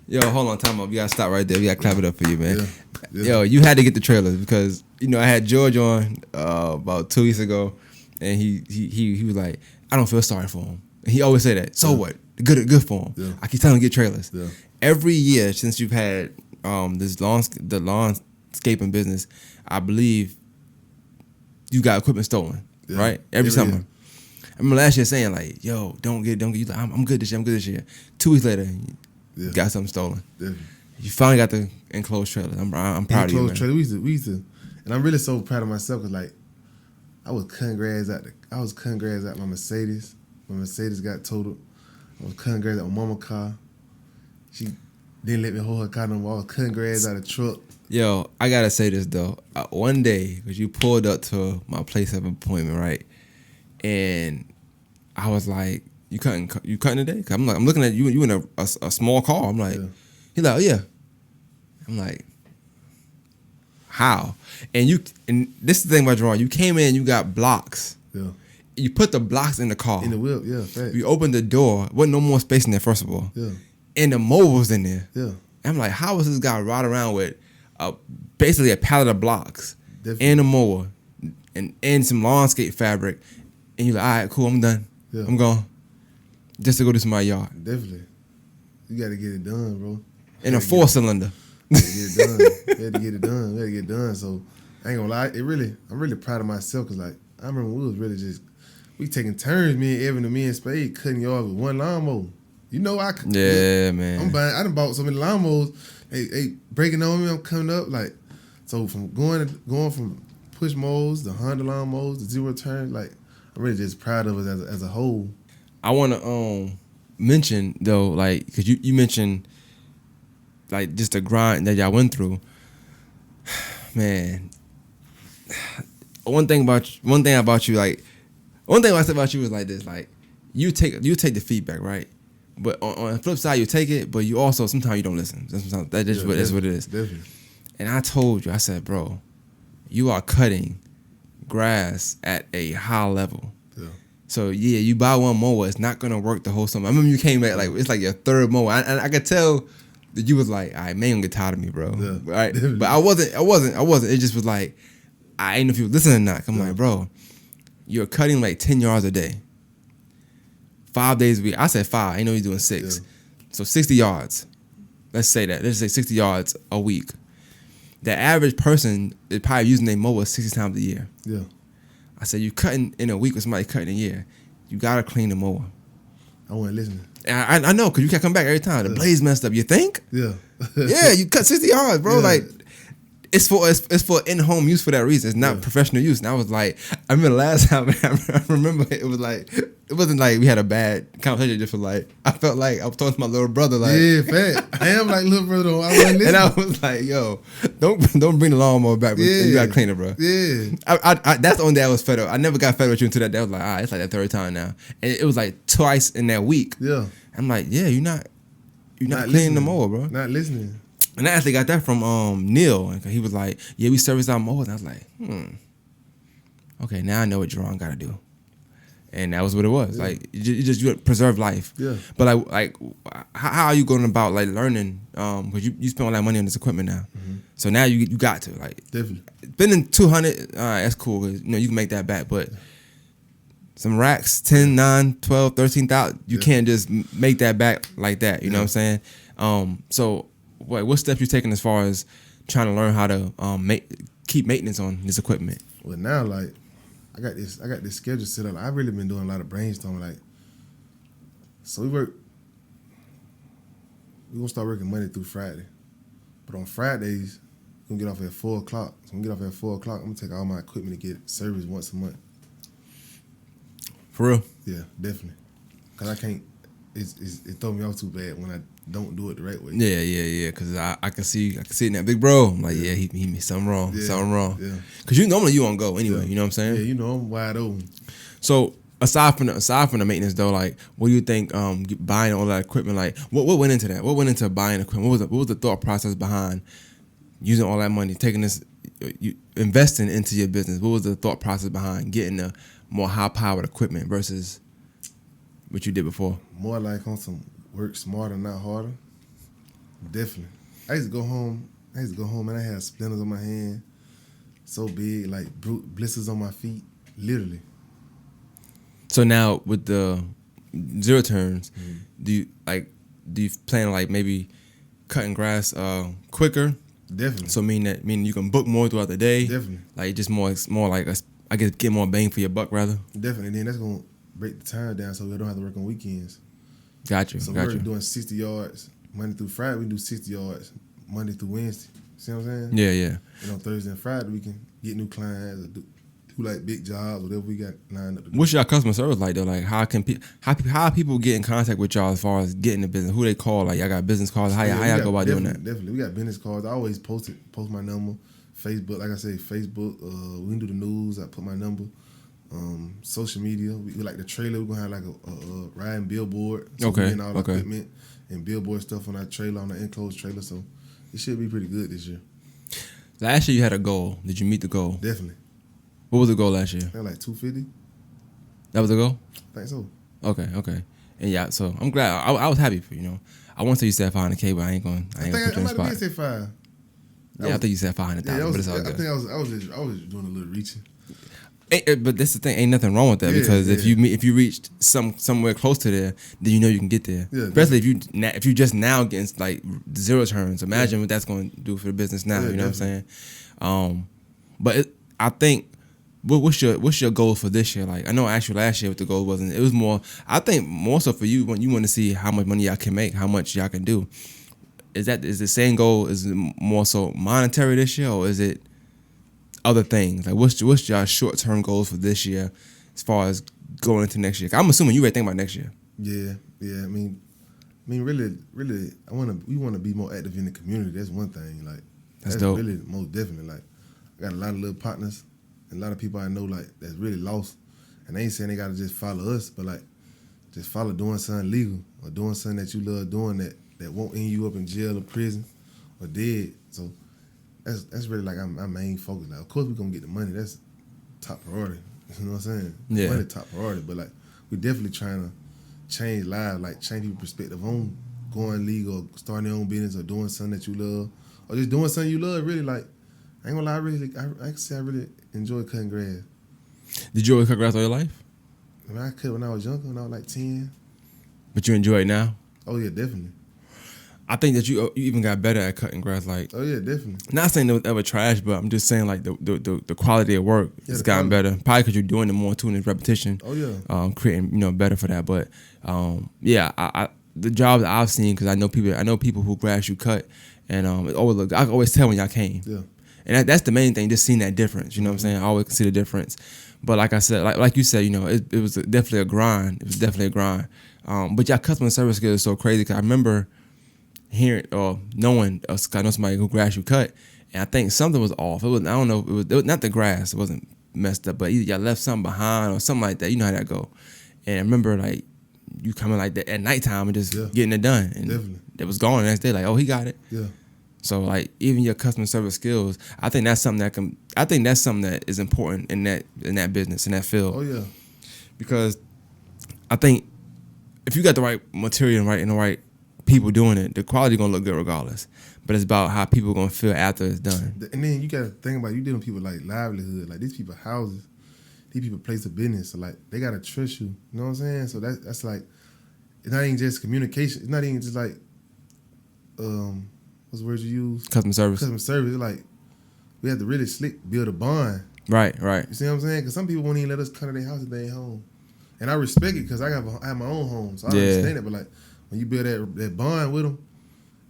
Speaker 1: Yo, hold on, time up. You gotta stop right there. We gotta clap it up for you, man.
Speaker 2: Yeah.
Speaker 1: Yo, you had to get the trailers because I had George on about 2 weeks ago, and he was like, I don't feel sorry for him. And he always say that. So what? Good for him.
Speaker 2: Yeah.
Speaker 1: I keep telling him to get trailers.
Speaker 2: Yeah.
Speaker 1: Every year since you've had the landscaping business, I believe you got equipment stolen, right? Every summer.
Speaker 2: year.
Speaker 1: I remember last year saying like, "Yo, don't get." You like, I'm good this year. I'm good this year. 2 weeks later, you got something stolen.
Speaker 2: Definitely.
Speaker 1: You finally got the enclosed trailer. I'm proud of you, man.
Speaker 2: Enclosed trailer. We used to, and I'm really so proud of myself because like I was cutting grass out my Mercedes. My Mercedes got totaled. I was cutting grass out my mama's car. She didn't let me hold her car no more. I was cutting grass out of the truck.
Speaker 1: Yo, I gotta say this though. One day, cause you pulled up to my place of appointment, right? And I was like, "You cutting today?" Cause I'm looking at you. You in a small car. I'm like, He's like, "Oh yeah." I'm like, "How?" And this is the thing about Jerron. You came in, you got blocks.
Speaker 2: Yeah.
Speaker 1: You put the blocks in the car.
Speaker 2: In the wheel, yeah. Fact.
Speaker 1: You opened the door. Wasn't no more space in there. First of all.
Speaker 2: Yeah.
Speaker 1: And the mower was in there.
Speaker 2: Yeah.
Speaker 1: I'm like, how was this guy ride around with basically a pallet of blocks
Speaker 2: Definitely.
Speaker 1: and a mower and some landscape fabric? And you're like, all right, cool, I'm done.
Speaker 2: Yeah.
Speaker 1: I'm going. Just to go to my yard.
Speaker 2: Definitely. You got to get it done, bro.
Speaker 1: In a 4-cylinder.
Speaker 2: We had to get it done. So I ain't gonna lie, I'm really proud of myself because like I remember we was really we taking turns, me and Evan and me and Spade cutting yards with one lawnmower. You know I could.
Speaker 1: Yeah, man.
Speaker 2: I done bought so many lawnmowers. They breaking on me. I'm coming up like so from going from push mows, the Honda lawnmowers, the zero turns. Like I'm really just proud of us as a whole.
Speaker 1: I want to mention though, like, cause you mentioned like just the grind that y'all went through, man. One thing I say about you is like this, like you take the feedback, right? But on the flip side, you take it, but you also sometimes you don't listen. That's just what it is.
Speaker 2: Definitely.
Speaker 1: And I told you, I said, bro, you are cutting grass at a high level.
Speaker 2: Yeah.
Speaker 1: So yeah, you buy one mower, it's not gonna work the whole summer. I remember you came back like it's like your third mower, and I could tell that you was like, all right, man, gonna get tired of me, bro.
Speaker 2: Yeah.
Speaker 1: Right? But I wasn't. It just was like, I ain't know if you were listening or not. I'm like, bro, you're cutting like 10 yards a day, 5 days a week. I said 5. I know you're doing 6, so 60 yards. Let's say 60 yards a week. The average person is probably using their mower 60 times a year.
Speaker 2: Yeah.
Speaker 1: I said, you cutting in a week with somebody cutting a year. You gotta clean the mower.
Speaker 2: I wasn't listening.
Speaker 1: I know, because you can't come back every time. The blades messed up. You think?
Speaker 2: Yeah.
Speaker 1: Yeah, you cut 60 yards, bro.
Speaker 2: Yeah.
Speaker 1: Like, it's for in-home use for that reason. It's not professional use. And I was like, I remember last time, I remember it was like, it wasn't like we had a bad conversation. Just for like, I felt like I was talking to my little brother. Like,
Speaker 2: yeah, fat. I am like little brother. I wasn't listening.
Speaker 1: and I was like, yo, don't bring the lawnmower back. Bro. You gotta clean it, bro.
Speaker 2: Yeah.
Speaker 1: I that's the only day I was fed up. I never got fed up with you until that day. I was like, it's like that third time now. And it was like twice in that week.
Speaker 2: Yeah.
Speaker 1: I'm like, yeah, you're not cleaning the mower, bro.
Speaker 2: Not listening.
Speaker 1: And I actually got that from Neil. And he was like, yeah, we service our mowers. And I was like, okay, now I know what Jerron got to do. And that was what it was. Yeah. Like, you preserve life.
Speaker 2: Yeah.
Speaker 1: But like, how are you going about like learning? Because you spend all that money on this equipment now. Mm-hmm. So now you got to like
Speaker 2: definitely
Speaker 1: spending $200. That's cool. 'Cause, you can make that back. But some racks, 10, 9, 12, 13,000. You can't just make that back like that. You know what I'm saying? So what steps you taking as far as trying to learn how to keep maintenance on this equipment?
Speaker 2: Well, now like I got this schedule set up. I've really been doing a lot of brainstorming. Like, so we're gonna start working Monday through Friday, but on Fridays we're gonna get off at 4 o'clock. So when we get off at 4 o'clock, I'm gonna take all my equipment to get serviced once a month.
Speaker 1: For real?
Speaker 2: Yeah, definitely. Cause I can't. It throw me off too bad when I don't do it the right way.
Speaker 1: Yeah. Cause I can see it in that big bro. I'm like, he made something wrong.
Speaker 2: Yeah.
Speaker 1: Something wrong.
Speaker 2: Yeah.
Speaker 1: Cause normally you on go anyway. You know what I'm saying?
Speaker 2: Yeah, I'm wide open.
Speaker 1: So aside from the maintenance though, like, what do you think? Buying all that equipment, like, what went into that? What went into buying equipment? What was the thought process behind using all that money, taking this, investing into your business? What was the thought process behind getting the more high-powered equipment versus what you did before?
Speaker 2: More like on some work smarter, not harder. Definitely. I used to go home and I had splinters on my hand, so big, like blisters on my feet, literally.
Speaker 1: So now with the zero turns, do you plan on like maybe cutting grass quicker?
Speaker 2: Definitely.
Speaker 1: So meaning you can book more throughout the day.
Speaker 2: Definitely.
Speaker 1: Like just more like I guess get more bang for your buck rather.
Speaker 2: Definitely. Then that's gonna break the time down so we don't have to work on weekends.
Speaker 1: Gotcha.
Speaker 2: So we're doing 60 yards Monday through Friday. We do 60 yards Monday through Wednesday. See what I'm saying?
Speaker 1: Yeah.
Speaker 2: And on Thursday and Friday we can get new clients or do like big jobs, whatever we got lined up to do.
Speaker 1: What's your customer service like though? Like how people get in contact with y'all as far as getting the business? Who they call? Like y'all got business cards? How y'all go about doing that?
Speaker 2: Definitely, we got business cards. I always post my number. Facebook, like I say, Facebook. We can do the news. I put my number. Social media. We like the trailer. We're gonna have like a riding billboard. So we getting all the equipment and billboard stuff on our trailer, on the enclosed trailer. So it should be pretty good this year.
Speaker 1: Last year you had a goal. Did you meet the goal?
Speaker 2: Definitely.
Speaker 1: What was the goal last year?
Speaker 2: I think like 250.
Speaker 1: That was the goal?
Speaker 2: I think so.
Speaker 1: Okay. And yeah, so I'm glad. I was happy for you. I want to say you said 500K, but I ain't gonna put you on the spot.
Speaker 2: I say 5.
Speaker 1: I think you said 500,000, but it's all good.
Speaker 2: I think I was just doing a little reaching.
Speaker 1: But that's the thing. Ain't nothing wrong with that because if you reached somewhere close to there, then you know you can get there. Yeah, especially if you just now getting like zero turns. Imagine what that's going to do for the business now. You know what I'm saying? But I think. What's your goal for this year? Like I know actually last year what the goal wasn't. It was more. I think more so for you when you want to see how much money y'all can make, how much y'all can do. Is the same goal? Is it more so monetary this year, or is it other things? Like what's your short term goals for this year, as far as going into next year? I'm assuming you already think about next year.
Speaker 2: Yeah. I mean, really, we want to be more active in the community. That's one thing. Like that's
Speaker 1: dope.
Speaker 2: Really most definitely. Like I got a lot of little partners. A lot of people I know like that's really lost, and they ain't saying they gotta just follow us, but like just follow doing something legal or doing something that you love doing that won't end you up in jail or prison or dead. So that's really like our main focus. Now, of course, we're gonna get the money. That's top priority. You know what I'm saying?
Speaker 1: Yeah.
Speaker 2: Money top priority, but like we're definitely trying to change lives, like change people's perspective on going legal, or starting their own business, or doing something that you love, or just doing something you love. Really, like I ain't gonna lie, I can say I really enjoy cutting grass.
Speaker 1: Did you always cut grass all your life?
Speaker 2: I mean, I cut when I was younger, when I was like 10.
Speaker 1: But you enjoy it now?
Speaker 2: Oh yeah, definitely.
Speaker 1: I think that you even got better at cutting grass. Like,
Speaker 2: Oh yeah, definitely.
Speaker 1: not saying it was ever trash, but I'm just saying like the quality of work has
Speaker 2: the
Speaker 1: gotten
Speaker 2: quality.
Speaker 1: better. Probably because you're doing it more too, and it's repetition.
Speaker 2: Oh yeah.
Speaker 1: Creating better for that. But yeah, I the jobs that I've seen, because I know people who grass you cut, and it always look. I can always tell when y'all came.
Speaker 2: Yeah.
Speaker 1: And that's the main thing, just seeing that difference. You know what I'm saying? I always can see the difference. But like I said, like you said, it was definitely a grind. It was definitely a grind. But your customer service skills is so crazy, because I remember hearing or knowing, I know somebody who grass you cut, and I think something was off. It was, I don't know, it was not the grass. It wasn't messed up, but either y'all left something behind or something like that. You know how that go. And I remember like you coming like that at nighttime and just getting it done. And
Speaker 2: definitely.
Speaker 1: it was gone the next day. Like, oh, he got it.
Speaker 2: Yeah.
Speaker 1: So like even your customer service skills, I think that's something that is important in that business, in that field.
Speaker 2: Oh yeah.
Speaker 1: Because I think if you got the right material and the right people doing it, the quality gonna look good regardless. But it's about how people gonna feel after it's done.
Speaker 2: And then you gotta think about, you dealing with people like livelihood, like these people houses, these people place of business, so like they gotta trust you. You know what I'm saying? So that's like, it's not even just communication. It's not even just like what's the word you use?
Speaker 1: Customer service.
Speaker 2: Customer service. It's like we have to really build a bond.
Speaker 1: Right.
Speaker 2: You see what I'm saying? Because some people won't even let us come to their house if they ain't home. And I respect it, because I have my own home, so I understand it. But like when you build that bond with them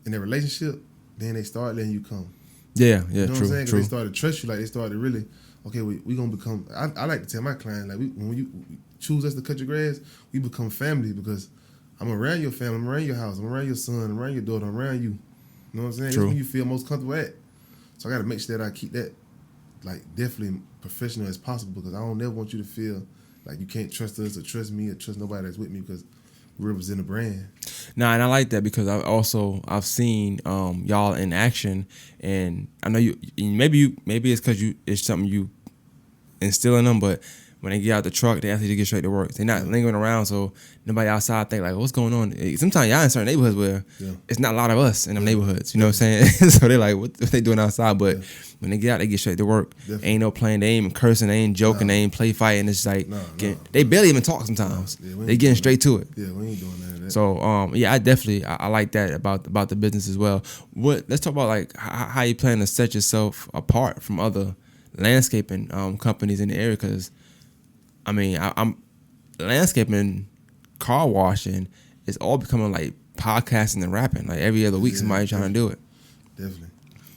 Speaker 2: in their relationship, then they start letting you come.
Speaker 1: Yeah,
Speaker 2: You know what I'm saying? 'Cause
Speaker 1: true.
Speaker 2: they start to trust you. Like they start to really, okay, we gonna become. I like to tell my clients, like when you choose us to cut your grass, we become family, because I'm around your family, I'm around your house, I'm around your son, I'm around your daughter, I'm around you. You know what I'm saying?
Speaker 1: True.
Speaker 2: That's when you feel most comfortable at. So I got to make sure that I keep that like definitely professional as possible, because I don't never want you to feel like you can't trust us or trust me or trust nobody that's with me, because we represent a brand.
Speaker 1: Nah, and I like that, because I've seen y'all in action, and I know maybe it's because it's something you instill in them, but when they get out the truck, they actually get straight to work. They're not lingering around, so nobody outside think like, what's going on? Sometimes y'all in certain neighborhoods where it's not a lot of us in them neighborhoods. You know what I'm saying? So they're like, what they doing outside? But when they get out, they get straight to work.
Speaker 2: Definitely.
Speaker 1: Ain't no playing. They ain't joking. They ain't joking. They ain't play fighting. It's like they barely even talk sometimes. They getting straight to it.
Speaker 2: Yeah, we ain't doing none of that.
Speaker 1: So I definitely I like that about the business as well. Let's talk about like how you plan to set yourself apart from other landscaping companies in the area, because I mean I'm landscaping, car washing is all becoming like podcasting and rapping. Like every other week somebody trying to do it.
Speaker 2: Definitely.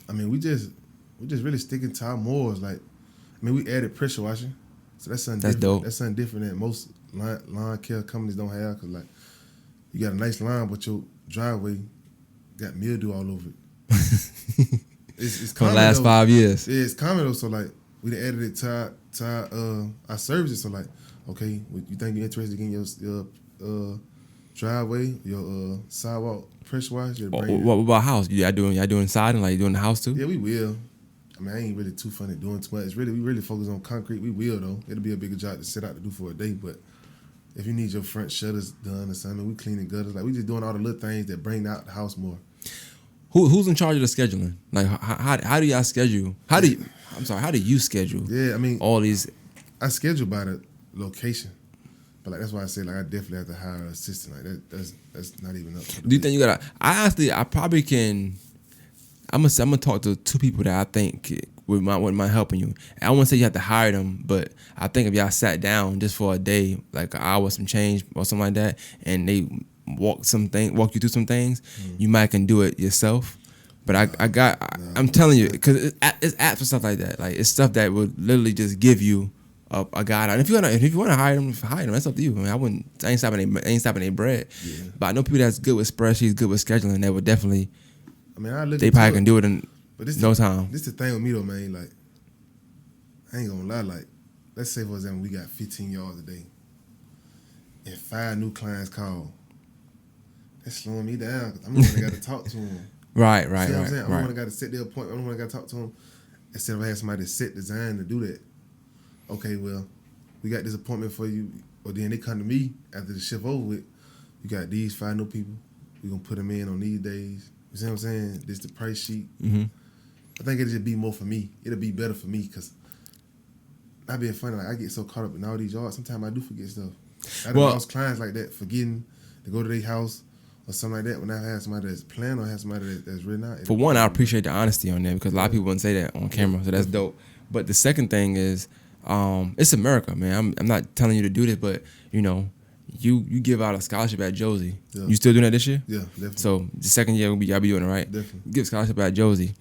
Speaker 2: I mean, we just really sticking to our morals. Like, I mean, we added pressure washing, so that's something different.
Speaker 1: Dope.
Speaker 2: That's something different that most lawn care companies don't have, because like you got a nice lawn, but your driveway got mildew all over it. It's
Speaker 1: For the
Speaker 2: common
Speaker 1: last
Speaker 2: though.
Speaker 1: 5 years.
Speaker 2: Yeah, it's common though. So like we done added it to our services. So like, okay, you think you're interested in getting your driveway, your sidewalk pressure wash?
Speaker 1: What about house? Y'all doing siding, like you doing the house too?
Speaker 2: Yeah, we will. I mean, I ain't really too funny doing too much. We really focus on concrete. We will though. It'll be a bigger job to set out to do for a day. But if you need your front shutters done or something, we cleaning gutters. Like we just doing all the little things that bring out the house more.
Speaker 1: Who's in charge of the scheduling? Like how do y'all schedule? How do you schedule?
Speaker 2: Yeah, I mean,
Speaker 1: all these.
Speaker 2: I schedule by the location, but like that's why I say like I definitely have to hire an assistant. Like that's not even up.
Speaker 1: Do you think you gotta? I probably can. I'm gonna talk to two people that I think wouldn't mind helping you. I wouldn't say you have to hire them, but I think if y'all sat down just for a day, like an hour, some change or something like that, and they walk you through some things, you might can do it yourself. But I'm telling you, because it's apps and stuff like that. Like it's stuff that would literally just give you a guide. And if you want to hire them, that's up to you. I mean, I ain't stopping their bread. Yeah. But I know people that's good with spreadsheets, good with scheduling. They would definitely.
Speaker 2: I mean,
Speaker 1: they probably can do it in no time.
Speaker 2: This the thing with me though, man. Like, I ain't gonna lie. Like, let's say for example, we got 15 yards a day, and 5 new clients call. That's slowing me down, because I'm the one that got to talk to them.
Speaker 1: Right.
Speaker 2: See what I'm saying? I'm the one that got to set their appointment. I'm the one that got to talk to them. Instead of having somebody to set design to do that. Okay, well, we got this appointment for you, or then they come to me after the shift over with. You got these 5 new people. We gonna put them in on these days. You see what I'm saying? This the price sheet.
Speaker 1: Mm-hmm.
Speaker 2: I think it'll just be more for me. It'll be better for me, because not being funny, like I get so caught up in all these yards. Sometimes I do forget stuff. I done lost clients like that, forgetting to go to their house, or something like that. When I have somebody that's planned or have somebody that's written out.
Speaker 1: For one, I appreciate the honesty on that because a lot of people wouldn't say that on camera, so that's dope. But the second thing is, it's America, man. I'm not telling you to do this, but you know, you give out a scholarship at Josie.
Speaker 2: Yeah.
Speaker 1: You still doing that this year?
Speaker 2: Yeah, definitely.
Speaker 1: So the second year y'all be doing it, right?
Speaker 2: Definitely.
Speaker 1: Give a scholarship at Josie.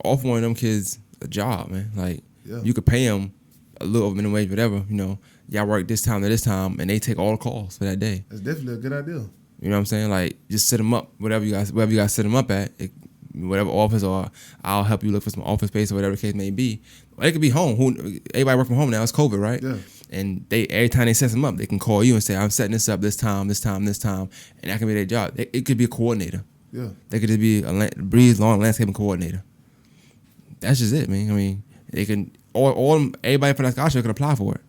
Speaker 1: Offer one of them kids a job, man. Like you could pay them a little over minimum wage, whatever. You know, y'all work this time to this time, and they take all the calls for that day.
Speaker 2: That's definitely a good idea.
Speaker 1: You know what I'm saying? Like, just set them up, wherever you guys set them up at, whatever office, or I'll help you look for some office space or whatever the case may be. Or they could be home. Everybody work from home now. It's COVID, right?
Speaker 2: Yeah.
Speaker 1: And every time they set them up, they can call you and say, I'm setting this up this time, and that can be their job. It could be a coordinator.
Speaker 2: Yeah.
Speaker 1: They could just be a Bries lawn landscaping coordinator. That's just it, man. I mean, they can, everybody from that scholarship can apply for it.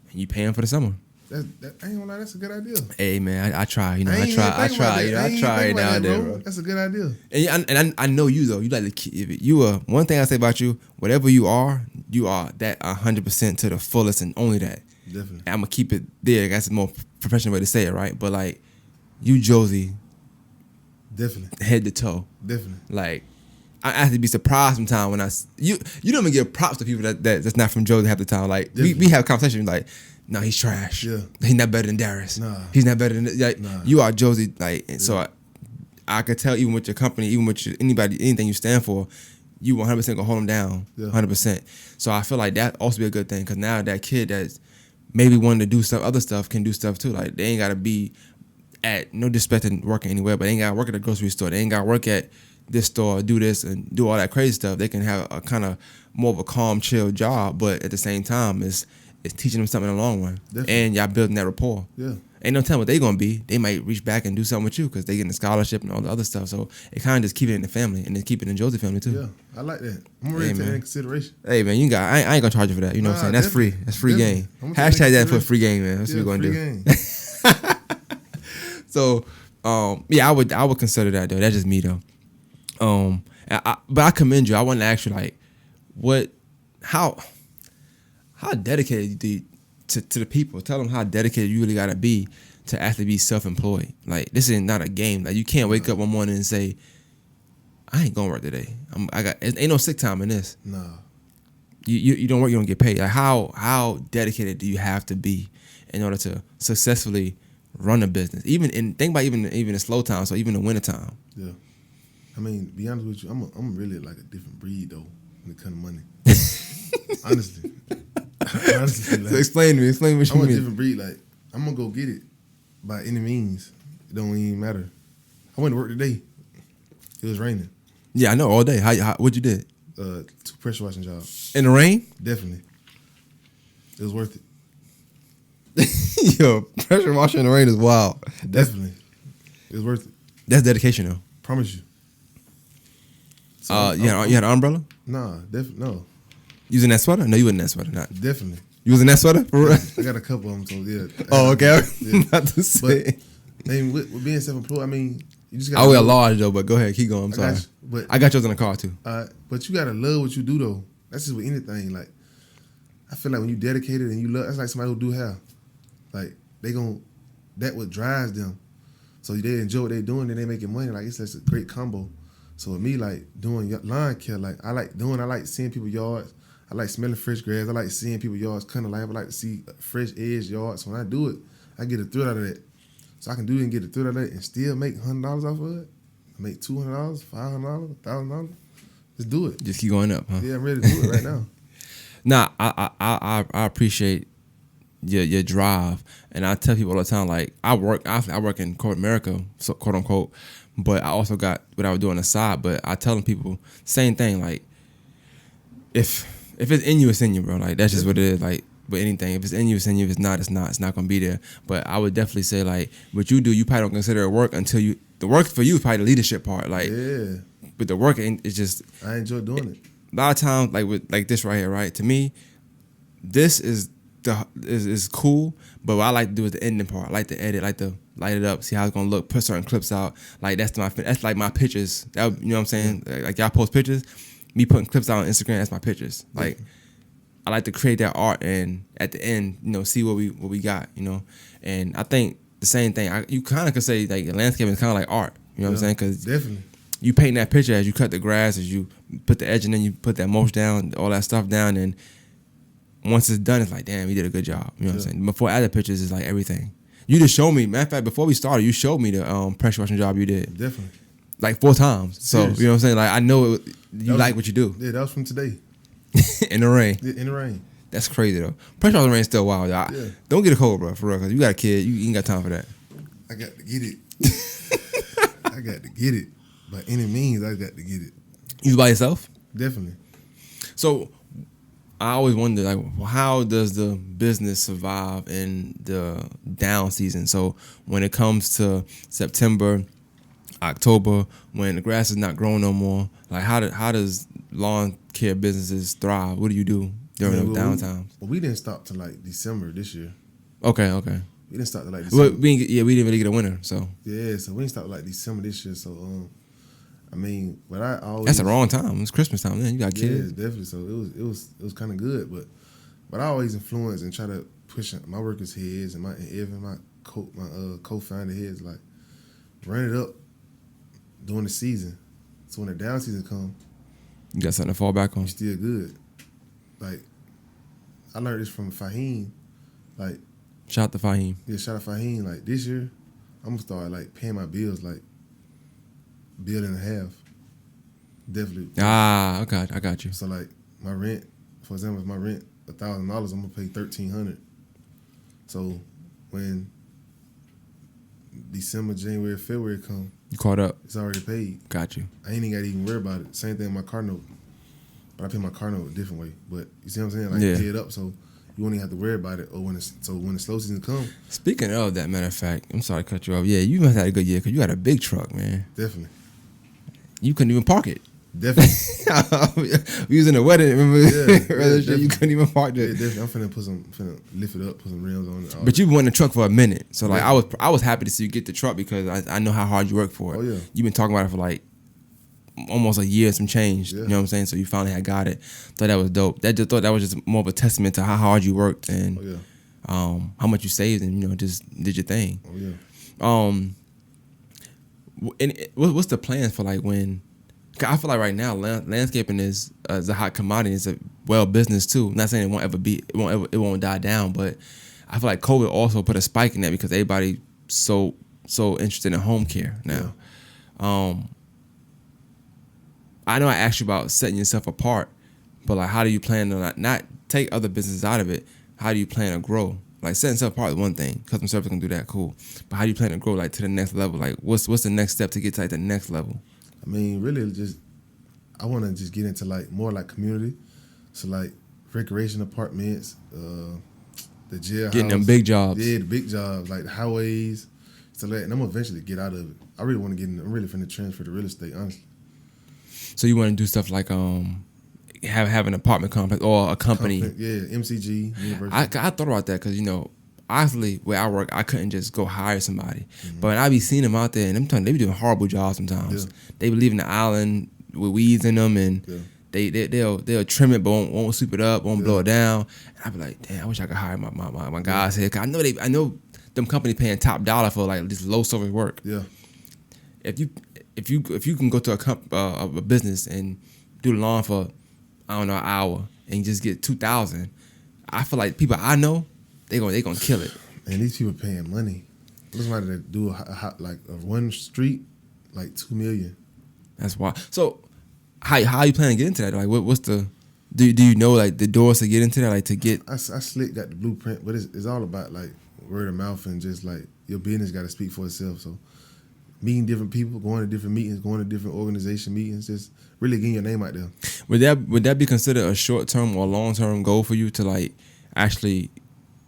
Speaker 1: And you pay them for the summer.
Speaker 2: I ain't gonna lie, that's a good idea.
Speaker 1: Hey man, I try. You know,
Speaker 2: I
Speaker 1: try now and then, bro.
Speaker 2: That's a good idea.
Speaker 1: And I know you though. You like to keep you are one thing I say about you. Whatever you are that 100% to the fullest and only that.
Speaker 2: Definitely.
Speaker 1: And I'm gonna keep it there. That's a more professional way to say it, right? But like, you Josie.
Speaker 2: Definitely.
Speaker 1: Head to toe.
Speaker 2: Definitely.
Speaker 1: Like, I have to be surprised sometimes when you don't even give props to people that's not from Josie half the time. Like we have conversations like. No, he's trash.
Speaker 2: Yeah.
Speaker 1: He's not better than Darius.
Speaker 2: Nah.
Speaker 1: He's not better than like
Speaker 2: nah.
Speaker 1: You are Josie. Like, and so I could tell even with your company, even with anything you stand for, you 100% gonna hold him down. 100%. So I feel like that also be a good thing because now that kid that's maybe wanting to do other stuff can do stuff too. Like they ain't gotta be at no disrespect to working anywhere, but they ain't gotta work at a grocery store. They ain't gotta work at this store, do this and do all that crazy stuff. They can have a kind of more of a calm, chill job, but at the same time, it's teaching them something in the long run. Definitely. And y'all building that rapport.
Speaker 2: Yeah.
Speaker 1: Ain't no telling what they gonna be. They might reach back and do something with you because they getting a scholarship and all the other stuff. So it kind of just keep it in the family and then keep it in Josie family too.
Speaker 2: Yeah, I like that. I'm ready to take that in consideration.
Speaker 1: Hey man, I ain't gonna charge you for that. You know what I'm saying? That's free. That's free game. Hashtag that for free game, man. That's what we're gonna do. So, I would consider that though. That's just me though. But I commend you. I want to ask you like, how dedicated to the people? Tell them how dedicated you really gotta be to actually be self-employed. Like this is not a game. Like you can't wake up one morning and say, I ain't gonna work today. Ain't no sick time in this.
Speaker 2: Nah.
Speaker 1: You don't work, you don't get paid. Like how dedicated do you have to be in order to successfully run a business? Think about even in slow time, so even the winter time.
Speaker 2: Yeah. I mean, be honest with you, I'm really like a different breed though when it comes to money. Honestly. Like,
Speaker 1: so explain what you mean.
Speaker 2: I'm a different breed. Like I'm gonna go get it by any means. It don't even matter. I went to work today. It was raining.
Speaker 1: Yeah, I know all day. What you did?
Speaker 2: 2 pressure washing jobs.
Speaker 1: In the rain?
Speaker 2: Definitely. It was worth it.
Speaker 1: Yo, pressure washing in the rain is wild.
Speaker 2: Definitely. It was worth it.
Speaker 1: That's dedication though.
Speaker 2: Promise you. So
Speaker 1: you had an umbrella?
Speaker 2: Nah, definitely no.
Speaker 1: Using that sweater? No, you wasn't that sweater. Not
Speaker 2: definitely.
Speaker 1: You was in that sweater for real?
Speaker 2: I got a couple of them, so yeah.
Speaker 1: Oh, okay.
Speaker 2: Yeah.
Speaker 1: Not to say.
Speaker 2: But I mean, with being self-employed, I mean, you just got.
Speaker 1: I wear a large though, but go ahead, keep going. I'm sorry. I got yours in the car too.
Speaker 2: But you gotta love what you do though. That's just with anything. Like, I feel like when you dedicated and you love, that's like somebody who do hair. Like that what drives them. So they enjoy what they doing, and they making money. Like it's just a great combo. So with me, like doing lawn care, like I like seeing people yards. I like smelling fresh grass. I like seeing people yards cutting life. I like to see fresh edge yards. So when I do it, I get a thrill out of that. So I can do it and get a thrill out of it and still make $100 off of it. I make $200, $500, $1,000. Just do it.
Speaker 1: Just keep going up, huh?
Speaker 2: Yeah, I'm ready to do it right now.
Speaker 1: Nah, I appreciate your drive, and I tell people all the time, like I work in corporate America, so quote unquote, but I also got what I was doing on the side. But I tell them people same thing, like if it's in you, it's in you, bro. Like that's just what it is. Like with anything, if it's in you, it's in you. If it's not, it's not. It's not gonna be there. But I would definitely say like what you do, you probably don't consider it work until the work for you is probably the leadership part. Like
Speaker 2: yeah,
Speaker 1: but the work it's just
Speaker 2: I enjoy doing it.
Speaker 1: A lot of times, like this right here, right? To me, this is cool, but what I like to do is the ending part. I like to edit, like to light it up, see how it's gonna look, put certain clips out. Like that's like my pictures. You know what I'm saying? Like y'all post pictures, me putting clips out on Instagram. That's my pictures. Like I like to create that art, and at the end, see what we got. And I think the same thing. You kind of could say like landscaping is kind of like art. You know what I'm saying? Because
Speaker 2: definitely.
Speaker 1: You paint that picture as you cut the grass, as you put the edge, and then you put that mulch down, all that stuff down, and once it's done, it's like, damn, you did a good job. You know what I'm saying? Before other pictures, it's like everything. You just showed me. Matter of fact, before we started, you showed me the pressure washing job you did.
Speaker 2: Definitely.
Speaker 1: Like 4 times. So,
Speaker 2: Seriously.
Speaker 1: you know what I'm saying? Like, I know you like what you do.
Speaker 2: Yeah, that was from today.
Speaker 1: In the rain.
Speaker 2: Yeah, in the rain.
Speaker 1: That's crazy, though. Pressure washing rain is still wild, y'all.
Speaker 2: Yeah.
Speaker 1: Don't get a cold, bro, for real, because you got a kid. You ain't got time for that.
Speaker 2: I got to get it. I got to get it. By any means, I got to get it.
Speaker 1: You by yourself?
Speaker 2: Definitely.
Speaker 1: So, I always wonder, like, how does the business survive in the down season? So, when it comes to September, October, when the grass is not growing no more, like, how does lawn care businesses thrive? What do you do during those downtimes?
Speaker 2: Well, we didn't stop till like December this year.
Speaker 1: Okay.
Speaker 2: We didn't stop till like December.
Speaker 1: Well, we didn't really get a winter, so.
Speaker 2: Yeah, so we didn't stop like December this year. So, I mean, but I always.
Speaker 1: That's the wrong time. It's Christmas time, man. You got kids.
Speaker 2: Yeah, definitely. So it was kind of good, but I always influence and try to push my workers' heads and even my co-founder heads, like run it up during the season. So when the down season comes,
Speaker 1: You got something to fall back on.
Speaker 2: you're still good. Like I learned this from Fahim. Like
Speaker 1: Shout out to Fahim.
Speaker 2: yeah, shout out Fahim. Like this year, I'm gonna start like paying my bills like bill and a half. Definitely.
Speaker 1: Okay, I got you.
Speaker 2: So like my rent, for example, if my rent $1,000, I'm gonna pay $1,300. So when December, January, February come,
Speaker 1: You caught up.
Speaker 2: it's already paid.
Speaker 1: Got you.
Speaker 2: I ain't even gotta even worry about it. Same thing with my car note. But I pay my car note a different way. But you see what I'm saying? Like
Speaker 1: Yeah.
Speaker 2: pay it up so you won't even have to worry about it. Or when the slow season come,
Speaker 1: Speaking of that, matter of fact, I'm sorry to cut you off. Yeah, you must have had a good year because you got a big truck, man.
Speaker 2: definitely.
Speaker 1: You couldn't even park it.
Speaker 2: Definitely.
Speaker 1: We was in a wedding, remember?
Speaker 2: Yeah,
Speaker 1: You couldn't even park
Speaker 2: Yeah,
Speaker 1: it.
Speaker 2: definitely. I'm finna lift it up, put some rims on it.
Speaker 1: But you've been in the truck for a minute, so like
Speaker 2: Yeah.
Speaker 1: I was happy to see you get the truck because I know how hard you work for it.
Speaker 2: Oh, yeah.
Speaker 1: You've been talking about it for like almost a year and some change.
Speaker 2: Yeah.
Speaker 1: You know what I'm saying? So you finally had got it. Thought that was dope. Thought that was just more of a testament to how hard you worked and
Speaker 2: Oh yeah.
Speaker 1: how much you saved and just did your thing.
Speaker 2: Oh yeah.
Speaker 1: What's the plans for like when? 'Cause I feel like right now landscaping is a hot commodity. It's a well business too. Not saying it won't die down, but I feel like COVID also put a spike in that because everybody so interested in home care now. I know I asked you about setting yourself apart, but like how do you plan to not take other businesses out of it? How do you plan to grow? Like setting yourself apart is one thing. Customer service can do that, cool. But how do you plan to grow like to the next level? Like what's the next step to get to like the next level?
Speaker 2: I mean, really, I want to just get into like more like community, so like recreation apartments, the jailhouse,
Speaker 1: Getting them big jobs.
Speaker 2: Yeah, the big jobs like the highways. So like, and I'm gonna eventually get out of it. I really want to get in. I'm really finna transfer to real estate, honestly.
Speaker 1: So you want to do stuff like have an apartment complex or a company?
Speaker 2: Yeah, MCG, University.
Speaker 1: I thought about that because honestly, where I work, I couldn't just go hire somebody. But I be seeing them out there, and I'm telling you, they be doing horrible jobs sometimes.
Speaker 2: Yeah.
Speaker 1: They be leaving the island with weeds in them, and they'll trim it, but won't sweep it up, won't blow it down. And I be like, damn, I wish I could hire my guys here. 'Cause I know them companies paying top dollar for like this low service work.
Speaker 2: Yeah.
Speaker 1: If you can go to a business and do the lawn for an hour and just get $2,000, I feel like people I know they gonna kill it.
Speaker 2: And these people paying money. There's somebody that do like a one street, like $2 million.
Speaker 1: That's why. So how you plan to get into that? Like what's the do you know like the doors to get into that? Like to get
Speaker 2: I slick got the blueprint, but it's all about like word of mouth and just like your business got to speak for itself. So meeting different people, going to different meetings, going to different organization meetings, just really getting your name out there.
Speaker 1: Would that be considered a short term or long term goal for you to like actually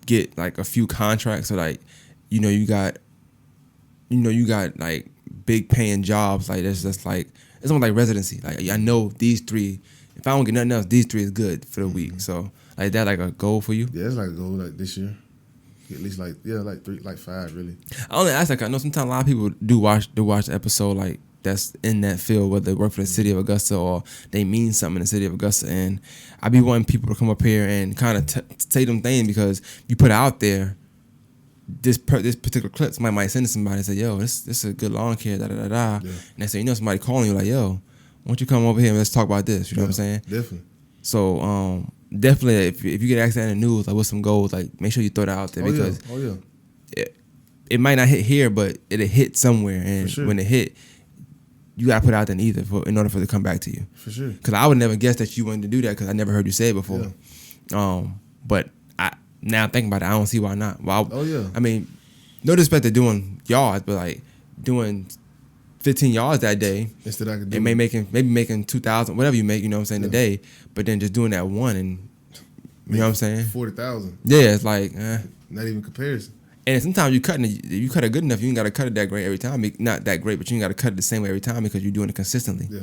Speaker 1: get like a few contracts? So like you got like big paying jobs like that's like it's almost like residency. Like I know these 3. If I don't get nothing else, these 3 is good for the week. So like that like a goal for you?
Speaker 2: Yeah, it's like a goal like this year. At least like 3, like 5 really.
Speaker 1: I only ask like I know sometimes a lot of people do watch the episode like that's in that field, whether they work for the city of Augusta or they mean something in the city of Augusta. And I be wanting people to come up here and kind of say them things because you put it out there, this particular clip, somebody might send to somebody and say, yo, this is a good lawn care, da da da da.
Speaker 2: Yeah.
Speaker 1: And they say, somebody calling you like, yo, why don't you come over here and let's talk about this? You know what I'm saying?
Speaker 2: Definitely.
Speaker 1: So definitely, if you get asked that in the news, like what's some goals, like make sure you throw that out there because it might not hit here, but it'll hit somewhere, and when it hit, you gotta put it out there in order for it to come back to you.
Speaker 2: For sure.
Speaker 1: Because I would never guess that you wanted to do that because I never heard you say it before. Yeah. But now thinking about it, I don't see why not. Well, I mean, no disrespect to doing yards, but like doing 15 yards that day,
Speaker 2: instead I could do
Speaker 1: and maybe making 2,000, whatever you make, you know what I'm saying, a day. But then just doing that one, and you know what I'm saying,
Speaker 2: 40,000.
Speaker 1: Yeah, it's like
Speaker 2: not even comparison.
Speaker 1: And sometimes you cut it good enough, you ain't got to cut it that great every time. Not that great, but you ain't got to cut it the same way every time because you're doing it consistently.
Speaker 2: Yeah,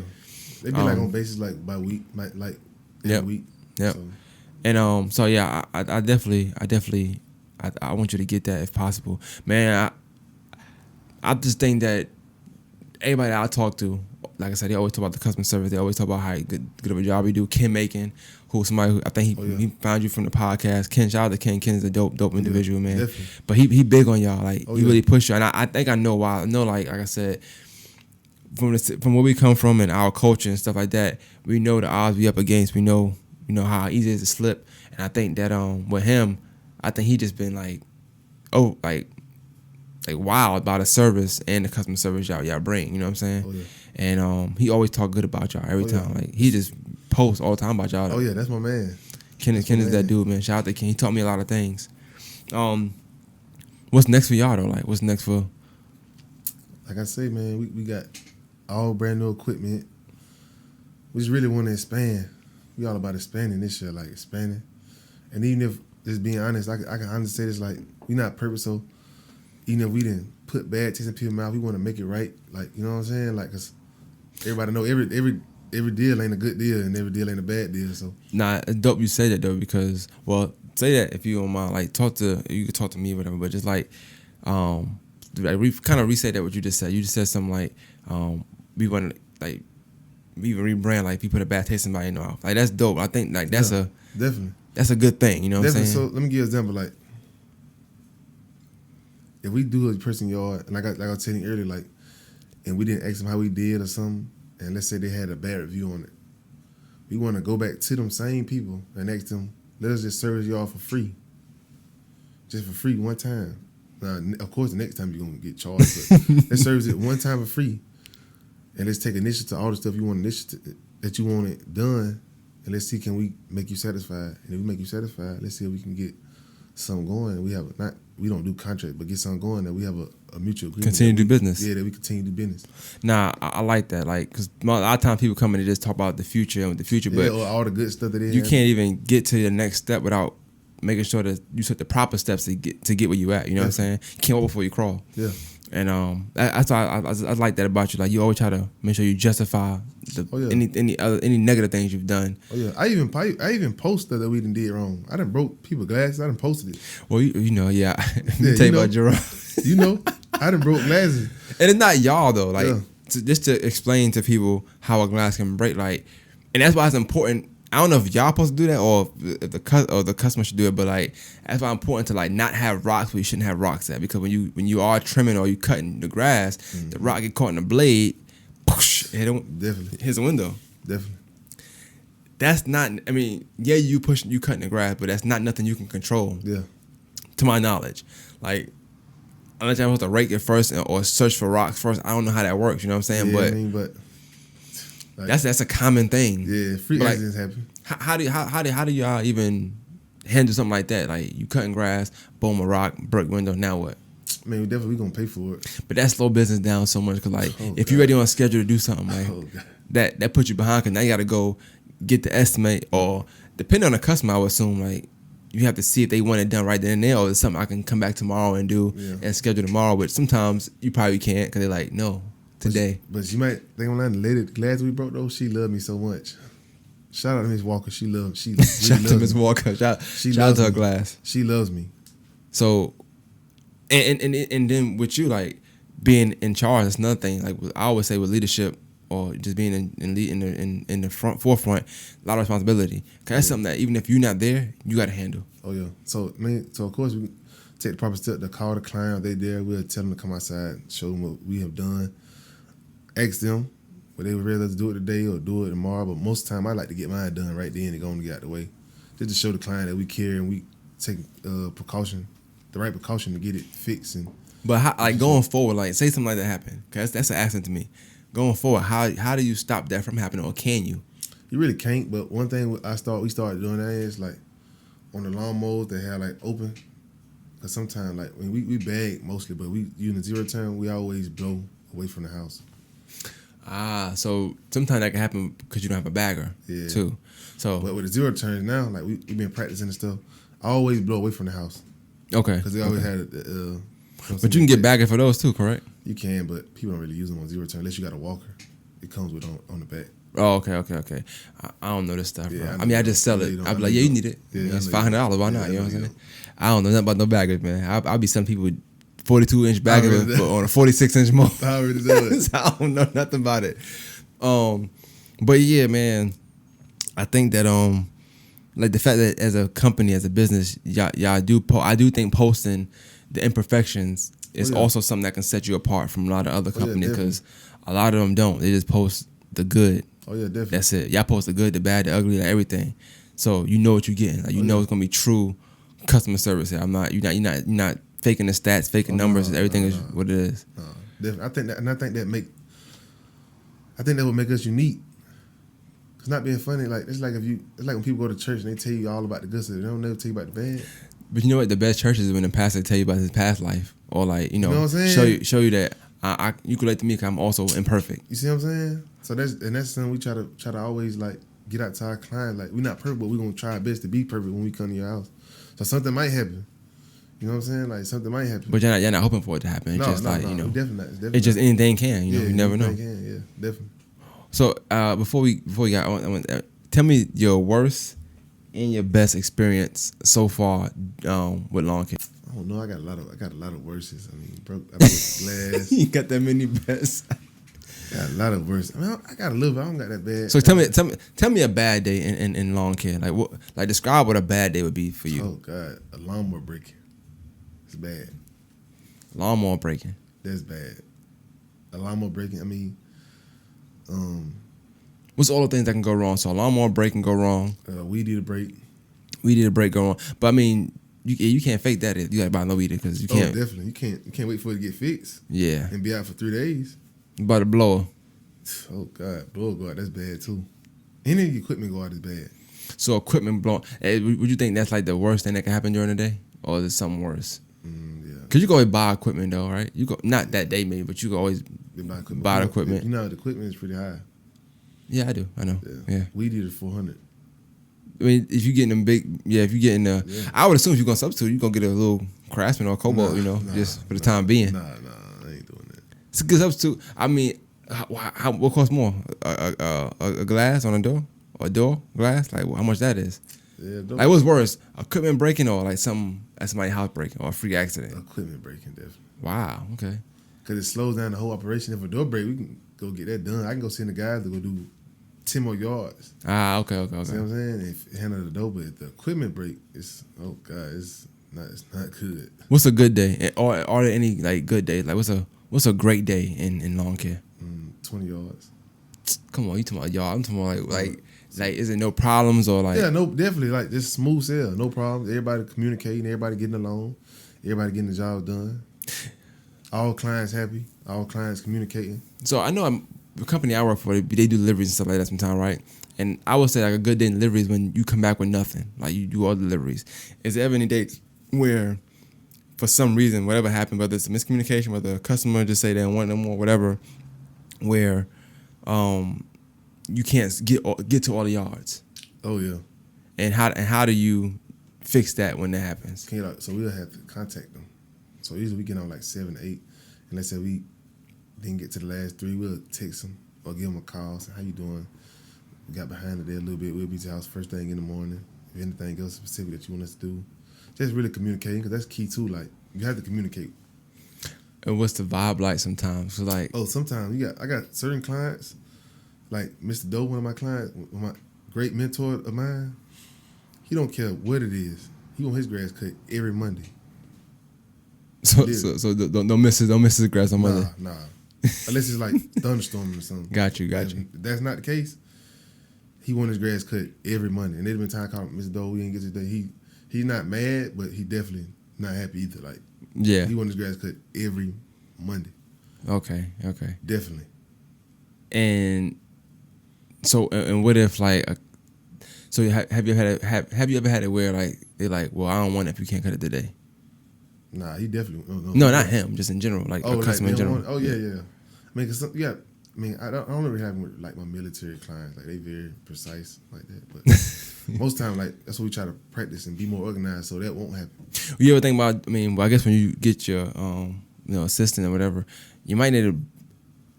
Speaker 2: they be like on basis like by week, like every week.
Speaker 1: Yeah. So. And so yeah, I definitely I want you to get that if possible, man. I just think that everybody that I talk to, like I said, they always talk about the customer service. They always talk about how good of a job you do. Ken Macon, who's somebody who I think he found you from the podcast. Ken, shout out to Ken. Ken is a dope individual, man.
Speaker 2: Definitely.
Speaker 1: But he big on y'all. Like he really push you. And I think I know why. I know, like I said, from where we come from and our culture and stuff like that, we know the odds we up against. We know how easy it is to slip. And I think that with him, I think he just been like wild about the service and the customer service y'all bring. You know what I'm saying? And he always talk good about y'all every time. Like he just posts all the time about y'all.
Speaker 2: That's my man.
Speaker 1: Ken is that dude, man. Shout out to Ken. He taught me a lot of things. What's next for y'all though? Like what's next for?
Speaker 2: Like I say, man, we got all brand new equipment. We just really want to expand. We all about expanding this year, like expanding. And even if, just being honest, I can honestly say this, like we not purpose. So even if we didn't put bad taste in people's mouth, we want to make it right. Like, you know what I'm saying? Like, cause everybody know every deal ain't a good deal and every deal ain't a bad deal. So
Speaker 1: nah, it's dope you say that though because say that if you don't mind, like you could talk to me or whatever, but just like we kind of re-say that what you just said. You just said something like we want to like we even rebrand like if you put a bad taste in somebody's mouth. Like that's dope. I think like that's
Speaker 2: definitely
Speaker 1: that's a good thing. You know what I'm saying?
Speaker 2: So let me give you an example. Like if we do a person yard, and like I was telling you earlier, like, and we didn't ask them how we did or something, and let's say they had a bad review on it, we want to go back to them same people and ask them, let us just service y'all for free, just for free one time. Now, of course, the next time you're gonna get charged, but let's service it one time for free, and let's take initiative to all the stuff you want that you want it done, and let's see can we make you satisfied, and if we make you satisfied, let's see if we can get something going. We don't do contract, but get something going that we have a mutual agreement.
Speaker 1: Continue to do business.
Speaker 2: Yeah, that we continue to do business.
Speaker 1: Nah, I like that. Like, because a lot of times people come in and just talk about the future, but
Speaker 2: all the good stuff that
Speaker 1: you can't even get to the next step without making sure that you took the proper steps to get where you at. You know what I'm saying? You can't walk before you crawl.
Speaker 2: Yeah.
Speaker 1: And I like that about you. Like you always try to make sure you justify any negative things you've done.
Speaker 2: Oh yeah, I even posted that we did wrong. I done broke people glasses. I done posted it.
Speaker 1: Well, you know, yeah. Let me tell you about Jerome.
Speaker 2: You know, I done broke glasses.
Speaker 1: And it's not y'all though. Like just to explain to people how a glass can break. Like, and that's why it's important. I don't know if y'all supposed to do that or if the customer should do it, but like that's why it's important to like not have rocks where you shouldn't have rocks at, because when you are trimming or you cutting the grass, the rock get caught in the blade, hits the window.
Speaker 2: Definitely.
Speaker 1: That's not. I mean, yeah, you cutting the grass, but that's not nothing you can control.
Speaker 2: Yeah.
Speaker 1: To my knowledge, like unless you're supposed to rake it first or search for rocks first, I don't know how that works. You know what I'm saying?
Speaker 2: Yeah,
Speaker 1: but.
Speaker 2: Like,
Speaker 1: that's a common thing.
Speaker 2: Yeah, freak accidents happen.
Speaker 1: How do y'all even handle something like that? Like you cutting grass, boom, a rock, broke window. Now what?
Speaker 2: Man, we gonna pay for it.
Speaker 1: But that slow business down so much because like if you're ready on a schedule to do something, like that puts you behind because now you got to go get the estimate, or depending on the customer, I would assume like you have to see if they want it done right then and there, or it's something I can come back tomorrow and do and schedule tomorrow. But sometimes you probably can't because they're like no. Today.
Speaker 2: But you might think online the lady glass we broke though, she loved me so much. Shout out to Miss Walker. She
Speaker 1: shout out to Miss Walker. Shout out to her glass.
Speaker 2: She loves me. So
Speaker 1: and then with you like being in charge, that's another thing. Like I always say with leadership or just being in the forefront, a lot of responsibility. Cause that's something that even if you're not there, you gotta handle.
Speaker 2: Oh yeah. So of course to take the proper step to call the client. If they there, we'll tell them to come outside, show them what we have done. Ask them whether they would rather do it today or do it tomorrow. But most of the time, I like to get mine done right then and go and get out the way. Just to show the client that we care and we take precaution, the right precaution to get it fixed.
Speaker 1: But how, like going forward, like say something like that happened, because that's an accident to me. Going forward, how do you stop that from happening, or can you?
Speaker 2: You really can't. But one thing we started doing that is like on the lawnmowers they have like open. Cause sometimes like when we bag mostly, but we using the zero turn, we always blow away from the house.
Speaker 1: So sometimes that can happen because you don't have a bagger too. So
Speaker 2: but with the zero turns now, like we been practicing and stuff, I always blow away from the house.
Speaker 1: Okay.
Speaker 2: Because they always had
Speaker 1: but you can get bagger for those too, correct?
Speaker 2: You can, but people don't really use them on zero turn unless you got a walker. It comes with on the back.
Speaker 1: Oh, okay. I don't know this stuff, bro.
Speaker 2: Yeah,
Speaker 1: I mean, I just sell it. I'd be like, yeah, you need it.
Speaker 2: Yeah,
Speaker 1: it's $500. Why not? You know what I'm saying? I don't know nothing about no baggers, man. I'll be some people with 42-inch bagger on a 46-inch motor.
Speaker 2: I already know it.
Speaker 1: I don't know nothing about it. But yeah, man, I think that like the fact that as a company, as a business, y'all do. I do think posting the imperfections is also something that can set you apart from a lot of other companies, because a lot of them don't. They just post the good.
Speaker 2: Oh yeah, definitely.
Speaker 1: That's it. Y'all post the good, the bad, the ugly, like everything. So you know what you're getting. Like you know it's gonna be true customer service here. You're not faking the stats, faking numbers. Everything is what it is.
Speaker 2: No, definitely. I think that would make us unique. Cause not being funny, like it's like when people go to church and they tell you all about the good stuff. They don't never tell you about the bad.
Speaker 1: But you know what? The best church is when the pastor tell you about his past life, or like you know
Speaker 2: what I'm saying?
Speaker 1: show you that you can relate to me because I'm also imperfect.
Speaker 2: You see what I'm saying? So that's something we try to always like get out to our clients. Like we're not perfect, but we're gonna try our best to be perfect when we come to your house. So something might happen. You know what I'm saying? Like something might happen.
Speaker 1: But you're not hoping for it to happen. It's just like you know,
Speaker 2: definitely
Speaker 1: it's just anything can. You know, you never know.
Speaker 2: Yeah, definitely.
Speaker 1: So before we got, I want tell me your worst and your best experience so far with lawn care.
Speaker 2: I don't know. I got a lot of worses. I mean, broke glass.
Speaker 1: You got that many bests.
Speaker 2: Got a lot of worse. I mean, I got a little bit. I don't got that bad.
Speaker 1: So tell me a bad day in lawn care. Like what? Like describe what a bad day would be for you.
Speaker 2: Oh God, a lawnmower breaking. It's bad.
Speaker 1: Lawnmower breaking.
Speaker 2: That's bad. A lawnmower breaking. I mean,
Speaker 1: what's all the things that can go wrong? So a lawnmower break can go wrong.
Speaker 2: Weed eater break.
Speaker 1: Weed eater break go wrong. But I mean, you can't fake that. You got to buy no weed because you can't.
Speaker 2: Oh, definitely. You can't wait for it to get fixed.
Speaker 1: Yeah.
Speaker 2: And be out for 3 days.
Speaker 1: But a blower.
Speaker 2: Oh God, blower go out. That's bad too. Any equipment go out is bad.
Speaker 1: So equipment blowing. Would you think that's like the worst thing that can happen during the day, or is it something worse?
Speaker 2: Yeah.
Speaker 1: Cause you can always buy equipment though, right? You go not that day maybe, but you can always buy the equipment.
Speaker 2: You know the equipment is pretty high.
Speaker 1: Yeah, I do. I know. Yeah.
Speaker 2: Weed eater 400.
Speaker 1: I mean, if you getting them big, if you getting I would assume if you're gonna substitute, you're gonna get a little Craftsman or a Cobalt, just for the time being.
Speaker 2: Nah, I ain't doing that.
Speaker 1: It's a good substitute. I mean, what costs more? A glass on a door? Or a door glass? Like how much that is?
Speaker 2: Yeah,
Speaker 1: like what's worse? Equipment breaking or like something at somebody's house breaking or a freak accident?
Speaker 2: Equipment breaking, definitely.
Speaker 1: Wow, okay.
Speaker 2: Because it slows down the whole operation. If a door break, we can go get that done. I can go send the guys to go do 10 more yards.
Speaker 1: Okay.
Speaker 2: See what I'm saying? If handle the door, but if the equipment break, it's not good.
Speaker 1: What's a good day? Or are there any like good days? Like what's a great day in lawn care?
Speaker 2: 20 yards.
Speaker 1: Come on, you talking about y'all? I'm talking about like is it no problems or like?
Speaker 2: Yeah, no, definitely like just smooth sale, no problems. Everybody communicating, everybody getting along, everybody getting the job done. All clients happy, all clients communicating.
Speaker 1: So I know the company I work for, they do deliveries and stuff like that sometimes, right? And I would say like a good day in delivery is when you come back with nothing, like you do all deliveries. Is there ever any days where, for some reason, whatever happened, whether it's a miscommunication, whether a customer just say they don't want no more, whatever, where you can't get to all the yards?
Speaker 2: Oh yeah.
Speaker 1: And how do you fix that when that happens?
Speaker 2: So we'll have to contact them. So usually we get on like 7, 8, and let's say we didn't get to the last 3, we'll text them or give them a call. Say, how you doing? We got behind it there a little bit. We'll be to the house first thing in the morning. If anything else specific that you want us to do, just really communicating, because that's key too. Like you have to communicate.
Speaker 1: And what's the vibe like sometimes? So like,
Speaker 2: sometimes I got certain clients, like Mr. Doe, one of my clients, my great mentor of mine. He don't care what it is. He want his grass cut every Monday.
Speaker 1: So don't miss his grass on Monday.
Speaker 2: Nah. Unless it's like thunderstorming or something.
Speaker 1: Got you.
Speaker 2: If that's not the case, he want his grass cut every Monday. And there's been time I called Mr. Doe, we didn't get this day. He's not mad, but he definitely not happy either. Like,
Speaker 1: yeah,
Speaker 2: he want his grass cut every Monday.
Speaker 1: Okay.
Speaker 2: Definitely.
Speaker 1: And so, and what if like, so have you ever had it where like they're like, well, I don't want it if you can't cut it today?
Speaker 2: Nah, he definitely.
Speaker 1: No, not him. Just in general, like a customer in general.
Speaker 2: Yeah. I mean, I don't really have with like my military clients. Like they very precise like that. But most time, like that's what we try to practice and be more organized, so that won't happen.
Speaker 1: You ever think about? I mean, well, I guess when you get your assistant or whatever, you might need to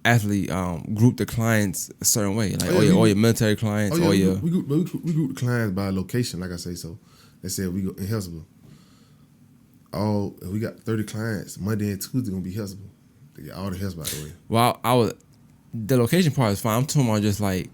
Speaker 1: actually group the clients a certain way, like all your military clients,
Speaker 2: we group the clients by location, like I say. So let's say we go in Hillsborough. We got 30 clients. Monday and Tuesday gonna be Hillsborough. They get all the Hillsborough out of the way.
Speaker 1: Well, the location part is fine. I'm talking about just like,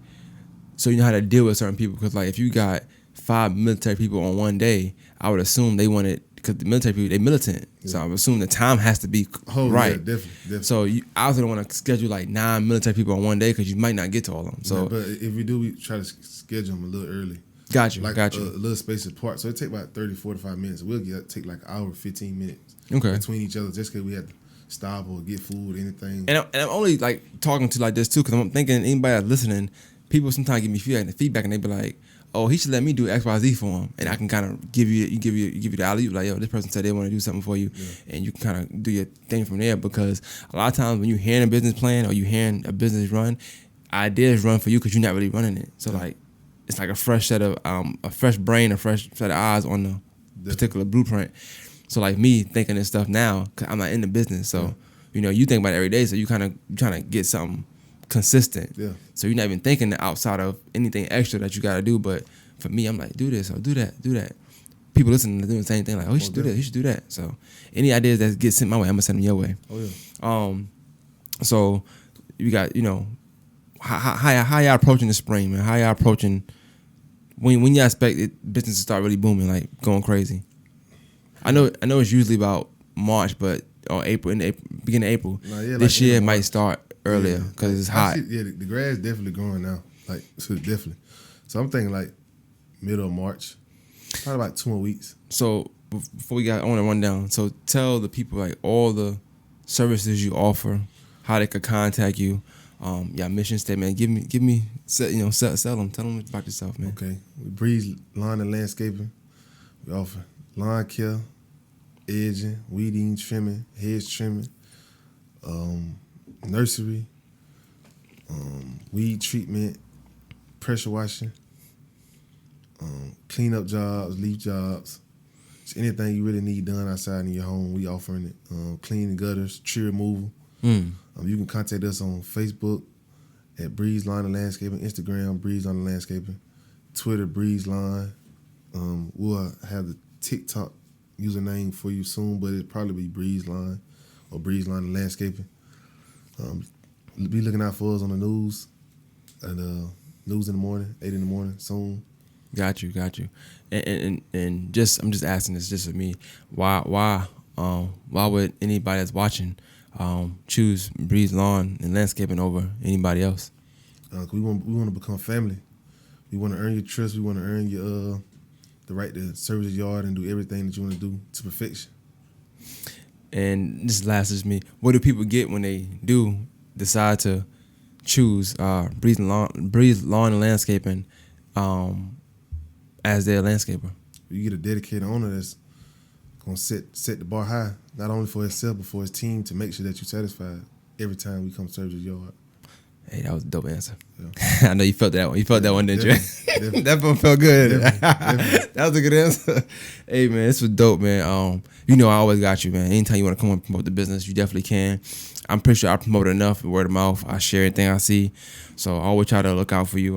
Speaker 1: so you know how to deal with certain people, because like if you got 5 military people on one day, I would assume they wanted, because the military people, they militant. Yeah. So I'm assuming the time has to be right.
Speaker 2: Yeah, definitely.
Speaker 1: So I also don't want to schedule like 9 military people on one day because you might not get to all of them. So,
Speaker 2: but if we do, we try to schedule them a little early.
Speaker 1: Got you.
Speaker 2: A little space apart. So it take about 30, 45 minutes. We'll take like an hour, 15 minutes between each other, just because we have to stop or get food, anything.
Speaker 1: And I'm only like talking to like this too, because I'm thinking anybody that's listening, people sometimes give me feedback and they be like, oh, he should let me do X, Y, Z for him, and I can kind of give you the alley, like, yo, this person said they want to do something for you, and you can kind of do your thing from there. Because a lot of times when you hearing a business plan or you hearing a business run, ideas run for you because you're not really running it. So like, it's like a fresh set of a fresh brain, a fresh set of eyes on the particular blueprint. So like me thinking this stuff now, cause I'm not in the business, so you think about it every day, so you kind of trying to get something consistent. Yeah. So you're not even thinking outside of anything extra that you got to do. But for me, I'm like, do this or do that. People listening to doing the same thing, like, oh, you should do this, you should do that. So any ideas that get sent my way, I'm gonna send them your way.
Speaker 2: Oh yeah.
Speaker 1: So you got, how y'all approaching the spring, man? How y'all approaching when y'all expect business to start really booming, like going crazy? I know it's usually about March, but or April, beginning of April. This year it might start earlier because it's hot.
Speaker 2: The grass definitely growing now, like so definitely. So I'm thinking like middle of March, probably about 2 more weeks.
Speaker 1: So before I want to run down. So tell the people like all the services you offer, how they could contact you, your mission statement. Give me, sell them. Tell them about yourself, man.
Speaker 2: Okay, we Bries Lawn and Landscaping. We offer lawn care, edging, weeding, trimming, hedge trimming, nursery, weed treatment, pressure washing, cleanup jobs, leaf jobs, just anything you really need done outside in your home, we offering it. Cleaning gutters, tree removal. You can contact us on Facebook at Bries Lawn and Landscaping, Instagram Bries Lawn and Landscaping, Twitter Bries Lawn. We'll have the TikTok username for you soon, but it'll probably be Bries Lawn or Bries Lawn and Landscaping. Be looking out for us on the news and news in the morning, 8 in the morning soon.
Speaker 1: Got you. And I'm just asking this just for me. Why would anybody that's watching choose Bries Lawn and Landscaping over anybody else?
Speaker 2: We want to become family. We want to earn your trust. We want to earn your the right to service your yard and do everything that you want to do to perfection.
Speaker 1: And this last is me. What do people get when they do decide to choose Bries Lawn and Landscaping as their landscaper?
Speaker 2: You get a dedicated owner that's gonna set the bar high, not only for himself but for his team, to make sure that you're satisfied every time we come serve your yard.
Speaker 1: Hey, that was a dope answer. Yeah. I know you felt that one. You felt that one, didn't you?
Speaker 2: Definitely.
Speaker 1: That one felt good.
Speaker 2: Definitely.
Speaker 1: That was a good answer. Hey, man, this was dope, man. I always got you, man. Anytime you want to come and promote the business, you definitely can. I'm pretty sure I promote it enough, word of mouth. I share anything I see. So I always try to look out for you.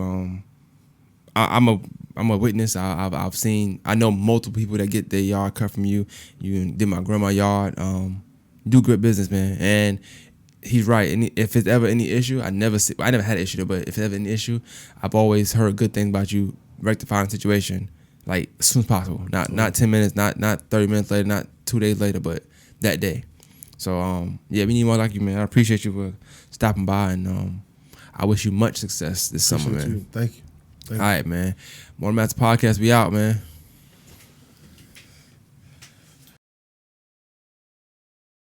Speaker 1: I'm a witness. I've seen. I know multiple people that get their yard cut from you. You did my grandma's yard. Do good business, man. And he's right. And if it's ever any issue, I never had an issue though, but if it's ever any issue, I've always heard good things about you rectifying the situation like as soon as possible. Not 10 minutes, not 30 minutes later, not 2 days later, but that day. So yeah, we need more like you, man. I appreciate you for stopping by, and I wish you much success this summer, man.
Speaker 2: Thank you.
Speaker 1: All right, man. More Mats podcast. We out, man.